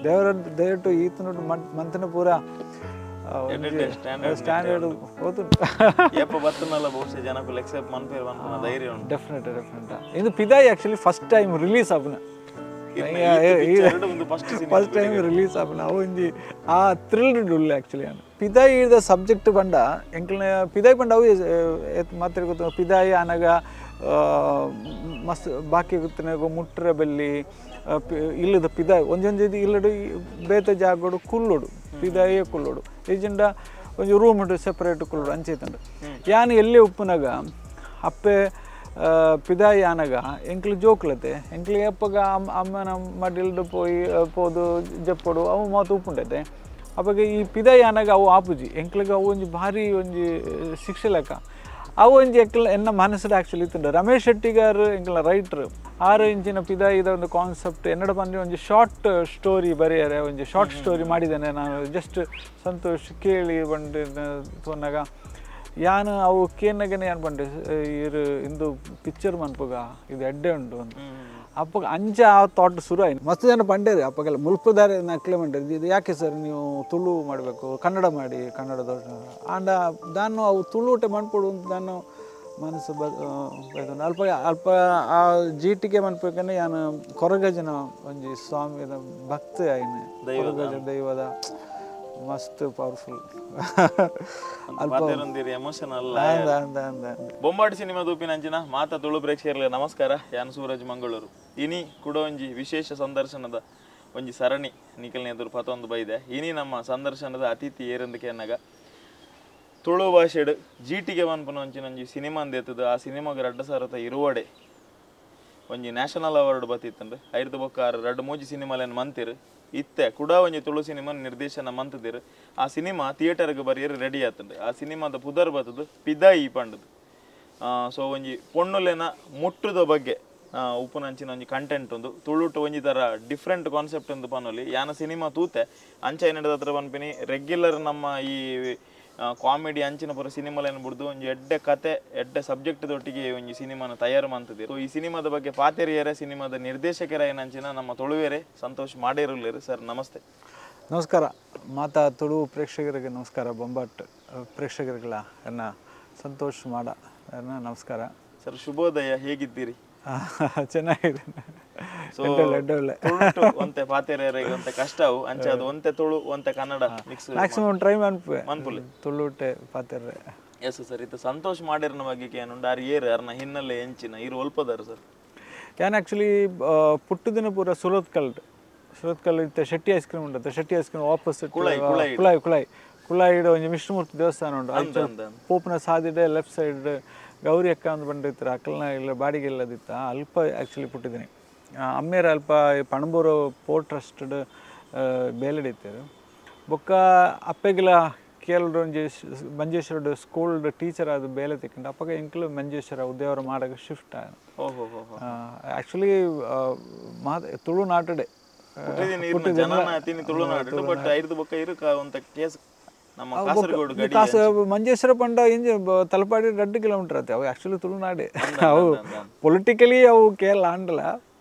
ದೇವರ ದಯಟು ಈತನ ಮಂತನ ಪೂರ ಸ್ಟ್ಯಾಂಡರ್ಡ್ ಹೋತುಂಡು ಡೆಫಿನೆಟ್ ಇದು Pidayi actually first time release ಆಪುನ ಫಸ್ಟ್ ಟೈಮ್ ರಿಲೀಸ್ ಆಪುನ ಅವು ಒಂಜಿ ಆ ಥ್ರಿಲ್ಡ್ ಉಳ್ಳೆ ಆ್ಯಕ್ಚುಲಿ ಪಿದಾಯಿದ ಸಬ್ಜೆಕ್ಟ್ ಪಂಡ ಎಂಕ್ಲಿನ ಪಿದಾಯಿ ಪಂಡ ಅವು ಮಾತ್ರ ಗೊತ್ತ ಪಿದಾಯಿ ಅನಗ ಮಸ್ತ್ ಬಾಕಿ ಗೊತ್ತಿನಾಗ ಮುಟ್ರ ಬೆಲ್ಲಿ ಇಲ್ಲದ ಪಿದಾಯಿ ಒಂಜೊಂದು ಇಲ್ಲಡು ಬೇತೆ ಜಾಗೋಡು ಕುಲ್ಲೋಡು ಪಿದಾಯಿಯೇ ಕುಲ್ಲೋಡು ಈಜಿಂಡ ಒಂಜಿ ರೂಮ್ ಉಂಟು ಸೆಪರೇಟ್ ಕುಲ್ಲೋಡು ಅಂಚೈತಂಡು ಯಾನು ಎಲ್ಲೇ ಉಪ್ಪುನಾಗ ಅಪ್ಪೆ ಪಿದಾಯಿ ಆನಗ ಎಂಕ್ಲು ಜೋಕ್ಲತೆ ಎಂಕ್ಲು ಎಪ್ಪಗ ಅಮ್ಮನ ಮಡಿಲ್ಡು ಪೋದು ಜಪ್ಪಡು ಅವು ಮಾತು ಉಪ್ಪುಂಡೈತೆ ಅವಾಗ ಈ ಪಿದಾಯಿ ಆನಗ ಅವು ಆಪುಜಿ ಎಂಕ್ಲಿಗೆ ಅವು ಒಂಜಿ ಭಾರಿ ಒಂಜಿ ಶಿಕ್ಷೆ ಲೆಕ್ಕ ಅವು ಒಂಜಿ ಎನ್ನ ಮನಸ್ಸು ಆ್ಯಕ್ಚುಲಿ ಇತ್ತುಂಡು ರಮೇಶ್ ಶೆಟ್ಟಿಗಾರ್ ಎಂಕ್ಲ ರೈಟ್ರ್ 6 ಇಂಚಿನ ಪಿದಾಯಿದ ಒಂದು ಕಾನ್ಸೆಪ್ಟ್ ಎನ್ನಡ ಬಂದು ಒಂಜಿ ಶಾರ್ಟ್ ಸ್ಟೋರಿ ಬರೆಯರೆ ಒಂಜಿ ಶಾರ್ಟ್ ಸ್ಟೋರಿ ಮಾಡಿದ್ದೇನೆ ನಾನು ಜಸ್ಟ್ ಸಂತೋಷ್ ಕೇಳಿ ಬಂದು ತೊನ್ನಾಗ ಯಾನು ಅವು ಕೇನಾಗನೆ ಏನು ಬಂಡೆ ಇರು ಇಂದು ಪಿಕ್ಚರ್ ಮನ್ಪುಗ ಇದು ಎಡ್ಡೆ ಉಂಟು ಅಂತ ಅಪ್ಪಗ ಅಂಚ ಆ ಥಾಟ್ ಶುರು ಆಯ್ತು ಮಸ್ತ್ ಜನ ಬಂಡೇರಿ ಅಪ್ಪಗೆಲ್ಲ ಮುಲ್ಪದಾರೆ ನಕ್ಲೆ ಬಂಡೇರಿ ಇದು ಯಾಕೆ ಸರ್ ನೀವು ತುಳು ಮಾಡಬೇಕು ಕನ್ನಡ ಮಾಡಿ ಕನ್ನಡದ ಆಂಡ ನಾನು ಅವು ತುಳು ಊಟ ಮಾಡ್ಕೊಡು ಅಂತ ನಾನು ಮನಸ್ಸು ಅಲ್ಪ ಅಲ್ಪ ಆ ಜೀಟಿಗೆ ಮನ್ಪೇಕಂದ್ರೆ ನಾನು ಕೊರಗಜನ ಒಂಜಿ ಸ್ವಾಮಿದ ಭಕ್ತಿ ಆಯ್ನೆ ಕೊರಗಜ ದೈವದ ಮಸ್ತ್ ಪವರ್ಫುಲ್ ಎಮೋಷನಲ್ ಬೊಂಬಾಟ್ ಸಿನಿಮಾ ದೂಪಿನ ಅಂಚಿನ ಮಾತ ತುಳು ಪ್ರೇಕ್ಷಕರಿಗೆ ನಮಸ್ಕಾರ ಯಾನ್ ಸೂರಜ್ ಮಂಗಳೂರು ಇನಿ ಕೂಡ ಒಂಜಿ ವಿಶೇಷ ಸಂದರ್ಶನದ ಒಂಜಿ ಸರಣಿ ನಿಖಲ್ನ ಎದುರು ಪತೊಂದು ಬೈದೆ ಇನಿ ನಮ್ಮ ಸಂದರ್ಶನದ ಅತಿಥಿ ಏರೆಂದಕ್ಕೆ ಅನ್ನಗ ತುಳು ಭಾಷೆಡ್ ಜೀಟಿಗೆ ಮನ್ಪನ ಒಂಜಿ ಸಿನಿಮಾ ಅಂದೇತದ ಆ ಸಿನಿಮಾಗ 2000 ಇರುವಡೆ ಒಂಜಿ ನ್ಯಾಷನಲ್ ಅವಾರ್ಡ್ ಬತ್ತಿತ್ತಂಡು ಐದು ಬೊಕ್ಕ 2-3 ಸಿನಿಮಾಲೇನು ಮಂತಿರು ಇತ್ತೆ ಕೂಡ ಒಂಜಿ ತುಳು ಸಿನಿಮಾ ನಿರ್ದೇಶನ ಮಂತದಿರು ಆ ಸಿನಿಮಾ ಥಿಯೇಟರ್ಗೆ ಬರೆಯರು ರೆಡಿ ಆತಂಡು ಆ ಸಿನಿಮಾದ ಪುದರ್ ಬತ್ತದು ಪಿದಾಯಿ ಪಂಡದು ಸೊ ಒಂಜಿ ಪೊಣ್ಣುಲೆನ ಮುಟ್ಟುದ ಬಗ್ಗೆ ಉಪ್ಪುನಂಚಿನ ಒಂಜಿ ಕಂಟೆಂಟ್ ಒಂದು ತುಳುಟು ಒಂಜಿ ಥರ ಡಿಫ್ರೆಂಟ್ ಕಾನ್ಸೆಪ್ಟ್ ಒಂದು ಪನ್ನೊಲಿ ಯಾನ ಸಿನಿಮಾ ತೂತೆ ಅಂಚ ಏನಿಡದ ಹತ್ರ ಪನ್ಪಿನಿ ರೆಗ್ಯುಲರ್ ನಮ್ಮ ಈ ಕಾಮಿಡಿ ಅಂಚಿನ ಪೂರ ಸಿನಿಮಾಲೇನು ಬಿಡ್ದು ಒಂಜಿ ಎಡ್ಡೆ ಕತೆ ಎಡ್ಡೆ ಸಬ್ಜೆಕ್ಟ್ದೊಟ್ಟಿಗೆ ಒಂಜಿ ಸಿನಿಮಾನ ತಯಾರು ಮಂತದಿರು ಈ ಸಿನಿಮಾದ ಬಗ್ಗೆ ಪಾತೆರಿಯರೇ ಸಿನಿಮಾದ ನಿರ್ದೇಶಕರ ಏನಂಚಿನ ನಮ್ಮ ತುಳುವೇರೆ ಸಂತೋಷ್ ಮಾಡಿರುಳ್ಳೇರು ಸರ್ ನಮಸ್ತೆ. ನಮಸ್ಕಾರ ಮಾತಾ ತುಳು ಪ್ರೇಕ್ಷಕರಿಗೆ ನಮಸ್ಕಾರ. ಬೊಂಬಾಟ್ ಪ್ರೇಕ್ಷಕರಿಗಳ ಎನ್ನ ಸಂತೋಷ್ ಮಾಡ ನಮಸ್ಕಾರ ಸರ್. ಶುಭೋದಯ, ಹೇಗಿದ್ದೀರಿ? ಚೆನ್ನಾಗಿದ್ದೇನೆ. ಒಂತೆ ಪಾತೆರಿಯರಿಗೆ ಒಂತೆ ಕಷ್ಟವು ಅಂಚೆ ಅದು ಒಂತೆ ತುಳು ಒಂತೆ ಕನ್ನಡ ಮಿಕ್ಸ್ ಮ್ಯಾಕ್ಸಿಮಮ್ ಟ್ರೈ ಮನ್ಪುಲೆ ತುಳುಟೆ ಪಾತೆರೆ. Yes sir. ಇದು ಸಂತೋಷ್ ಮಾಡಿರ್ನ ಬಗ್ಗೆ ಏನುಂಡು ಆರು ಏರು ಅರ್ನ ಹಿನ್ನೆಲೆ ಎಂಚಿನ ಇರು ಒಲ್ಪದಾರು ಸರ್. ಯಾನ್ ಆ್ಯಕ್ಚುಲಿ ಪುಟ್ಟು ದಿನ ಪೂರ ಸುರತ್ಕಲ್ ಇತ್ತೆ ಶೆಟ್ಟಿ ಐಸ್ ಕ್ರೀಮ್ ಉಂಟು. ಶೆಟ್ಟಿ ಐಸ್ ಕ್ರೀಮ್ ಆಪೋಸಿಟ್ ಕುಳಾಯಿಡ್ ಒಂಜಿ ವಿಷ್ಣುಮೂರ್ತಿ ದೇವಸ್ಥಾನ ಉಂಟು. ಪೋಪುನ ಸಾದಿಡೆ ಲೆಫ್ಟ್ ಸೈಡ್ ಗೌರಿ ಅಕ್ಕ ಅಂತ ಬಂದಿರ್ತಾರೆ. ಅಕ್ಕಲ್ನ ಇಲ್ಲ ಬಾಡಿಗೆ ಇಲ್ಲದಿತ್ತ ಅಲ್ಪ ಆ್ಯಕ್ಚುಲಿ ಪುಟ್ಟಿದ್ದೀನಿ. ಅಮ್ಮೇರ ಅಲ್ಪ ಪಣಂಬೂರು ಪೋರ್ಟ್ ಟ್ರಸ್ಟಡ್ ಬೇಲೆಡಿತ್ತೇರು ಬೊಕ್ಕ ಅಪ್ಪೆಗಿಲ ಕೇಳೋದು ಒಂಜಿ ಮಂಜೇಶ್ವರ ಸ್ಕೂಲ್ಡ್ ಟೀಚರ್ ಅದು ಬೇಲೆ ತಿಕ್ಕೊಂಡು ಅಪ್ಪಗೆ ಎಂಕ್ಲು ಮಂಜೇಶ್ವರ ಉದ್ಯೋಗ ಮಾಡೋಕೆ ಶಿಫ್ಟ್ ಆ್ಯಕ್ಚುಲಿ ತುಳುನಾಟಡೆ ಮಂಜೇಶ್ವರ ಪಂಡ ಇಂಜ ತಲಪಾಡಿ 2 ಕಿಲೋಮೀಟರ್ ಆಯ್ತು. ಅವು ಆ್ಯಕ್ಚುಲಿ ತುಳುನಾಡೆ. ಅವು ಪೊಲಿಟಿಕಲಿ ಅವು ಕೇರಳ ಆಂಡಲ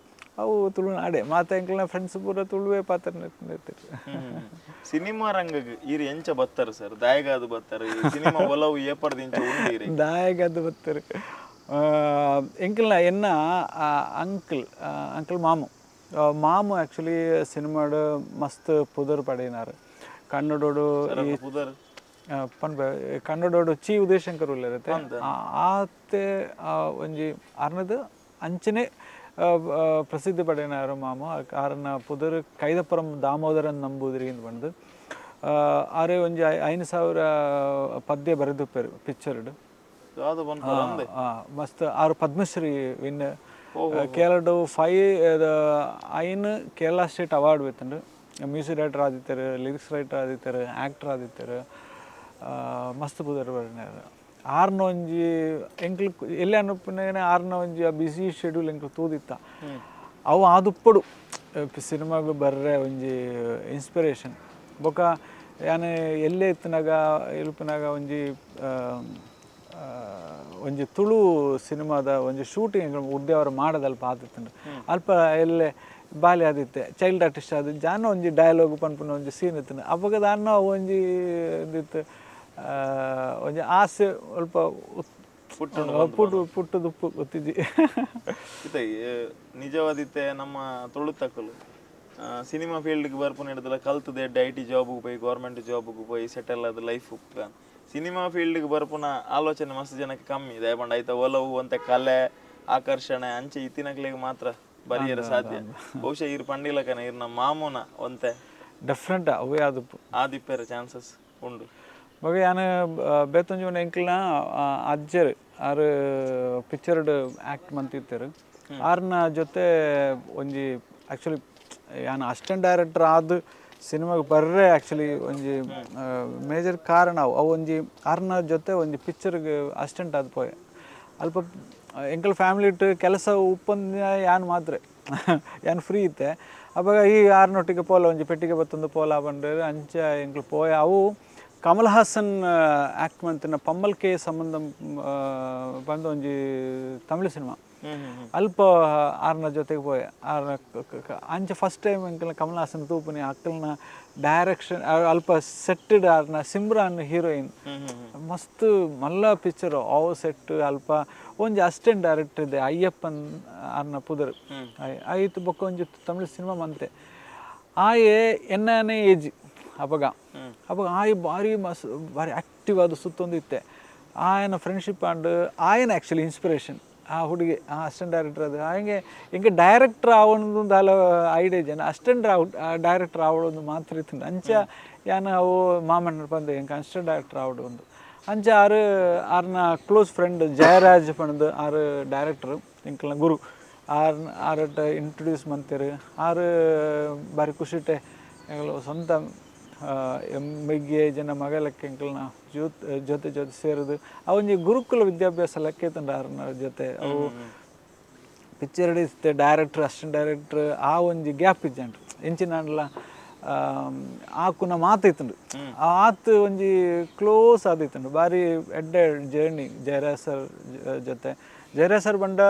ಅವು ತುಳುನಾಡೆ. ಮಾತ ಎಂಕ್ಲಿನ ಫ್ರೆಂಡ್ಸ್ ಪೂರ ತುಳುವೇ ಪಾತ್ರ ಸಿನಿಮಾ ರಂಗಗ್ ಇರು ಎಂಚ ಬತ್ತಾರೆ ಸರ್? ದಾಯಗಾದು ಬತ್ತಾರೆ ಸಿನಿಮಾ ಒಲವು ಏಪರ್ದಿಂಚ ಉಂಡಿರಿ ದಾಯಗಾದು ಬತ್ತಾರೆ. ಎಂಕ್ಲಿನ ಎನ್ನ ಅಂಕಲ್ ಮಾಮು ಆ್ಯಕ್ಚುಲಿ ಸಿನಿಮಾಡು ಮಸ್ತ್ ಪುದರ್ ಪಡೆಯಿನಾರು. ಕನ್ನಡೋಡು ಕನ್ನಡೋಡು ಚಿ ಉದಯಶಂಕರ್ ಉಳ್ಳೇರತ್ತೆ ಆತೆ ಒಂಜಿ ಅರ್ನದು ಅಂಚನೆ ಪ್ರಸಿದ್ಧಿ ಪಡೆಯಿನಾರು ಮಾಮು. ಆರನ್ನ ಪುದರ್ ಕೈದಪುರಂ ದಾಮೋದರನ್ ನಂಬೂದಿರಿ ಅಂತ ಬಂದು ಆರೇ ಒಂಜಿ 5,000 ಪದ್ಯ ಬರೆದುಪ್ಪೇರು ಪಿಕ್ಚರ್ಡ್ ಮಸ್ತ್. 6 Padmashri win Kerala 5 Kerala state award ಬೇತಂಡು. ಮ್ಯೂಸಿಕ್ ಡೈರೆಕ್ಟರ್ ಆದಿತ್ತಾರೆ, ಲಿರಿಕ್ಸ್ ರೈಟರ್ ಆದಿತ್ತಾರೆ, ಆ್ಯಕ್ಟರ್ ಆದಿತ್ತಾರೆ. ಮಸ್ತ್ ಪುದರ್ ಬರ್ನಾರು. ಆರ್ನ ಒಂಜಿ ಎಂಕ್ಲು ಎಲ್ಲಿ ಅನುಪ್ಪನೇನೆ ಆರ್ನ ಒಂಜಿ ಬಿಸಿ ಶೆಡ್ಯೂಲ್ ಎಂಕ್ಲು ತೂದಿತ್ತ ಅವು ಆದುಪ್ಪಡು ಸಿನಿಮಾಗು ಬರ್ರೆ ಒಂಜಿ ಇನ್ಸ್ಪಿರೇಷನ್. ಬೊಕ ಯಾನೆ ಎಲ್ಲೇ ಇತ್ತಿನಾಗ ಇಲ್ಪಿನಾಗ ಒಂಜಿ ತುಳು ಸಿನಿಮಾದ ಒಂಜಿ ಶೂಟಿಂಗ್ ಉದ್ಯೋಗ ಮಾಡೋದಲ್ಪ ಆದಿತ್ತಂಡು ಅಲ್ಪ ಎಲ್ಲೇ ಬಾಲ್ಯ ಆದಿತ್ತೆ ಚೈಲ್ಡ್ ಆರ್ಟಿಸ್ಟ್ ಆದ ಜಾನ ಒಂಜಿ ಡಯಲಾಗ್ ಪನ್ಪುನ ಒಂಜಿ ಸೀನ್ ಇತ್ತು ಅವಾಗ ದಾನ ಒಂಜಿ ಇದಿತ್ತು ಒಂಜಿ ಆಸೆ ಸ್ವಲ್ಪ ಪುಟ್ಟದು ಉಪ್ಪು ಗೊತ್ತಿದ್ದಿ ನಿಜವಾದಿತ್ತೆ ನಮ್ಮ ತೊಳುತ್ತಕ್ಕಲು ಸಿನಿಮಾ ಫೀಲ್ಡ್ಗೆ ಬರ್ಪುನ ಹಿಡಿದಲ್ಲ ಕಲ್ತದೆ IT ಜಾಬ್ಗೆ ಹೋಗಿ ಗೌರ್ಮೆಂಟ್ ಜಾಬ್ಗೆ ಹೋಗಿ ಸೆಟಲ್ ಆದ ಲೈಫ್ ಸಿನಿಮಾ ಫೀಲ್ಡ್ಗೆ ಬರ್ಪುನ ಆಲೋಚನೆ ಮಸ್ತ್ ಜನಕ್ಕೆ ಕಮ್ಮಿ ಇದೆ ಬಂಡ ಆಯ್ತಾ ಒಲವು ಅಂತ ಕಲೆ ಆಕರ್ಷಣೆ ಅಂಚೆ ಇತ್ತಿನಕ್ಲಿಗೆ ಮಾತ್ರ ಬರಿಯರ ಸಾಧ್ಯ ಬಹುಶಃ ಇರ್ ಪಂಡಿಲಕನ ಇರ್ ನಮ್ಮ ಮಾಮೂನ ಒಂತೆ ಡೆಫ್ರೆಂಟ್ ಅವೇ ಆದಿಪ್ಪೇರ ಚಾನ್ಸಸ್ ಉಂಡು ಮಗ ಯಾನು ಬೇತೊಂಜಿ ಎಂಕ್ಲ್ನ ಅಜ್ಜರ್ ಆರು ಪಿಕ್ಚರ್ಡ್ ಆ್ಯಕ್ಟ್ ಮಂತಿತ್ತರು ಆರ್ನ ಜೊತೆ ಒಂಜಿ ಆ್ಯಕ್ಚುಲಿ ಯಾನು ಅಸಿಸ್ಟೆಂಟ್ ಡೈರೆಕ್ಟರ್ ಆದ ಸಿನಿಮಾಗೆ ಬರ್ರೆ ಆ್ಯಕ್ಚುಲಿ ಒಂಜಿ ಮೇಜರ್ ಕಾರಣ ಅವು ಒಂಜಿ ಆರ್ನ ಜೊತೆ ಒಂಜಿ ಪಿಕ್ಚರ್ಗೆ ಅಸಿಸ್ಟೆಂಟ್ ಆದ ಪೋಯೆ ಅಲ್ಪ ಎಂಕಲ್ ಫ್ಯಾಮಿಲಿ ಇಟ್ಟು ಕೆಲಸ ಉಪ್ಪಂದ ಯಾನು ಮಾತ್ರ ಯಾನು ಫ್ರೀ ಇತ್ತೆ ಅವಾಗ ಈ ಆರ್ನೊಟ್ಟಿಗೆ ಪೋಲ ಒಂಜಿ ಪೆಟ್ಟಿಗೆ ಬತ್ತೊಂದು ಪೋಲ ಬಂದ್ರೆ ಅಂಚ ಎಂಕ್ಲು ಪೋಯ ಅವು ಕಮಲ್ ಹಾಸನ್ ಆ್ಯಕ್ಟ್ ಮಂತಿನ ಪಮ್ಮಲ್ಕೆ ಸಂಬಂಧಂ ಬಂದ ಒಂಜಿ ತಮಿಳು ಸಿನಿಮಾ ಅಲ್ಪ ಆರ್ನ ಜೊತೆಗೆ ಪೋಯೆ ಆರ್ನ ಅಂಚೆ ಫಸ್ಟ್ ಟೈಮ್ ಎಂಕಲ್ನ ಕಮಲ್ ಹಾಸನ್ ತೂಪುನಿ ಅಕ್ಕಲ್ನ ಡೈರೆಕ್ಷನ್ ಅಲ್ಪ ಸೆಟ್ಟೆಡ್ ಆರ್ನ ಸಿಮ್ರಾನ್ ಹೀರೋಯಿನ್ ಮಸ್ತ್ ಮಲ್ಲ ಪಿಕ್ಚರ್ ಅವು ಸೆಟ್ ಅಲ್ಪ ಒಂಜಿ ಅಸಿಸ್ಟೆಂಟ್ ಡೈರೆಕ್ಟರ್ ಇದೆ ಅಯ್ಯಪ್ಪನ್ ಆರ್ನ ಪುದರ್ ಆಯ್ತು ಬೊಕ್ಕ ಒಂಜಿ ತಮಿಳು ಸಿನಿಮಾ ಮಂತೆ ಆಯೆ ಎನ್ನನೇ ಏಜ್ ಅವಾಗ ಆಯ್ ಭಾರಿ ಭಾರಿ ಆ್ಯಕ್ಟಿವ್ ಆದ ಸುತ್ತೊಂದು ಇತ್ತೆ ಆಯನ ಫ್ರೆಂಡ್ಶಿಪ್ ಆಂಡ್ ಆಯನ ಆ್ಯಕ್ಚುಲಿ ಇನ್ಸ್ಪಿರೇಷನ್ ಆ ಹುಡುಗಿ ಆ ಅಸಿಸ್ಟೆಂಟ್ ಡೈರೆಕ್ಟರ್ ಅದು ಹಂಗೆ ಹಿಂಗೆ ಡೈರೆಕ್ಟರ್ ಆವೊಂದು ಅಲ್ಲ ಐಡಿಯಾ ಜನ ಅಸಿಸ್ಟೆಂಟ್ ಡೈರೆಕ್ಟರ್ ಆವೊಂದು ಮಾತ್ರ ಇತ್ತು ಅಂಚ ಯಾನು ಅವು ಮಾಮಣ್ಣ ಬಂದು ಹೆಂಗೆ ಅಸಿಸ್ಟೆಂಟ್ ಡೈರೆಕ್ಟರ್ ಆವಡು ಒಂದು ಅಂಚ ಆರ್ನ ಕ್ಲೋಸ್ ಫ್ರೆಂಡ್ ಜಯರಾಜ್ ಪಂಡ್ ಆರು ಡೈರೆಕ್ಟರ್ ಇಂಕಲ್ನ ಗುರು ಆರ್ಟ ಇಂಟ್ರೊಡ್ಯೂಸ್ ಮಂತೇರು ಆರು ಬಾರಿ ಖುಷಿಟ್ಟೆ ಸ್ವಂತ ಎಮ್ಮಿಗೆ ಜನ ಮಗಲಕ್ಕೆ ಎಂಕಲ್ನ ಜೊತೆ ಸೇರಿದು ಅವೊಂಜಿ ಗುರುಕುಲ ವಿದ್ಯಾಭ್ಯಾಸ ಲೆಕ್ಕ ತಂಡ ಆರ್ನ ಜೊತೆ ಅವು ಪಿಕ್ಚರ್ ಹಿಡಿಸುತ್ತೆ ಡೈರೆಕ್ಟ್ರ್ ಅಸಿಸ್ಟೆಂಟ್ ಡೈರೆಕ್ಟ್ರ್ ಆ ಒಂಜಿ ಗ್ಯಾಪ್ ಇಜ್ಜಂಡು ಎಂಚಿನಲ್ಲ ಆಕುನ ಮಾತೈತುಂಡು ಆ ಆತು ಒಂಜಿ ಕ್ಲೋಸ್ ಆದಿತ್ತುಂಡು ಬಾರಿ ಎಡ್ಡೆ ಜರ್ನಿ ಜಯರಾಜ್ ಸರ್ ಜೊತೆ ಜಯರಾಜ್ ಸರ್ ಬಂಡ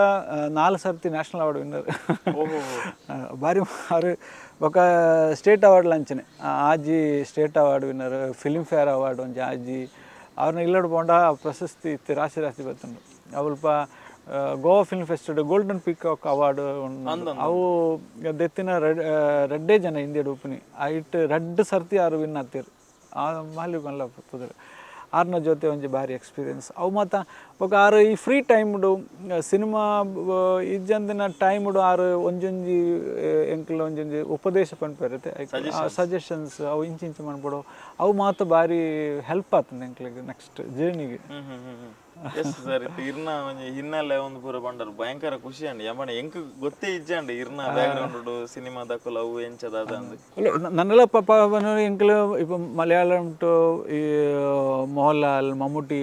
4 ಸರ್ತಿ ನ್ಯಾಷನಲ್ ಅವಾರ್ಡ್ ವಿನ್ನರ್ ಬಾರಿ ಆರು ಬೊಕ ಸ್ಟೇಟ್ ಅವಾರ್ಡ್ ಲಂಚನೆ ಆಜಿ state award winner Filmfare award ಒಂಜಿ ಆಜಿ ಅವ್ರನ್ನ ಇಲ್ಲಡ್ ಪೋಂಡ ಪ್ರಶಸ್ತಿ ಇತ್ತು ರಾಶಿ ಬತ್ತುಂಡು ಅವಲ್ಪ Goa film festival golden peacock award ಅವು ದೆತ್ತಿನ ರೆಡ್ಡೇ ಜನ ಇಂಡಿಯಡ್ ಉಪ್ಪುನಿ ಐಟ್ ರೆಡ್ ಸರ್ತಿ ಆರು ವಿನ್ ಆತಿರು ಆ ಮಾಲಿ ಮಲ್ಲ ಪುದರ್ ಆರ್ನ ಜೊತೆ ಒಂಜಿ ಭಾರಿ ಎಕ್ಸ್ಪೀರಿಯನ್ಸ್ ಅವು ಮತ್ತು ಬೊಕ ಆರು ಈ ಫ್ರೀ ಟೈಮ್ಡು ಸಿನಿಮಾ ಇಜ್ಜಂದಿನ ಟೈಮ್ಡು ಆರು ಒಂಜೊಂಜಿ ಎಂಕ್ಲ ಒಂಜೊಂಜಿ ಉಪದೇಶ ಪನ್ಪೇರುತ್ತೆ ಸಜೆಷನ್ಸ್ ಅವು ಇಂಚು ಮನ್ಪಡು ಅವು ಮಾತ್ರ ಭಾರಿ ಹೆಲ್ಪ್ ಆಗ್ತದೆ ಎಂಕ್ಲಿಗೆ ನೆಕ್ಸ್ಟ್ ಜರ್ನಿಗೆ ಇರ್ನ ಹಿನ್ನೆಲೆ ಒಂದು ಪೂರ ಬಂಡರು ಭಯಂಕರ ಖುಷಿ ಅಂడి ಯಮಣ ಎಂಕ್ ಗೊತ್ತೇ ಇಜ್ಜಂడి ಇರ್ನ ಬ್ಯಾಕ್ಗ್ರೌಂಡ್ ಸಿನಿಮಾ ದಕ್ಕಲು ಅವು ಎಂಚದಾದ ನನ್ನೆಲ್ಲ ಪಾಪ ಎಂಕ್ಲು ಇಪ್ಪ ಮಲಯಾಳಂ ಟು ಈ ಮೋಹನ್ಲಾಲ್ ಮಮ್ಮೂಟಿ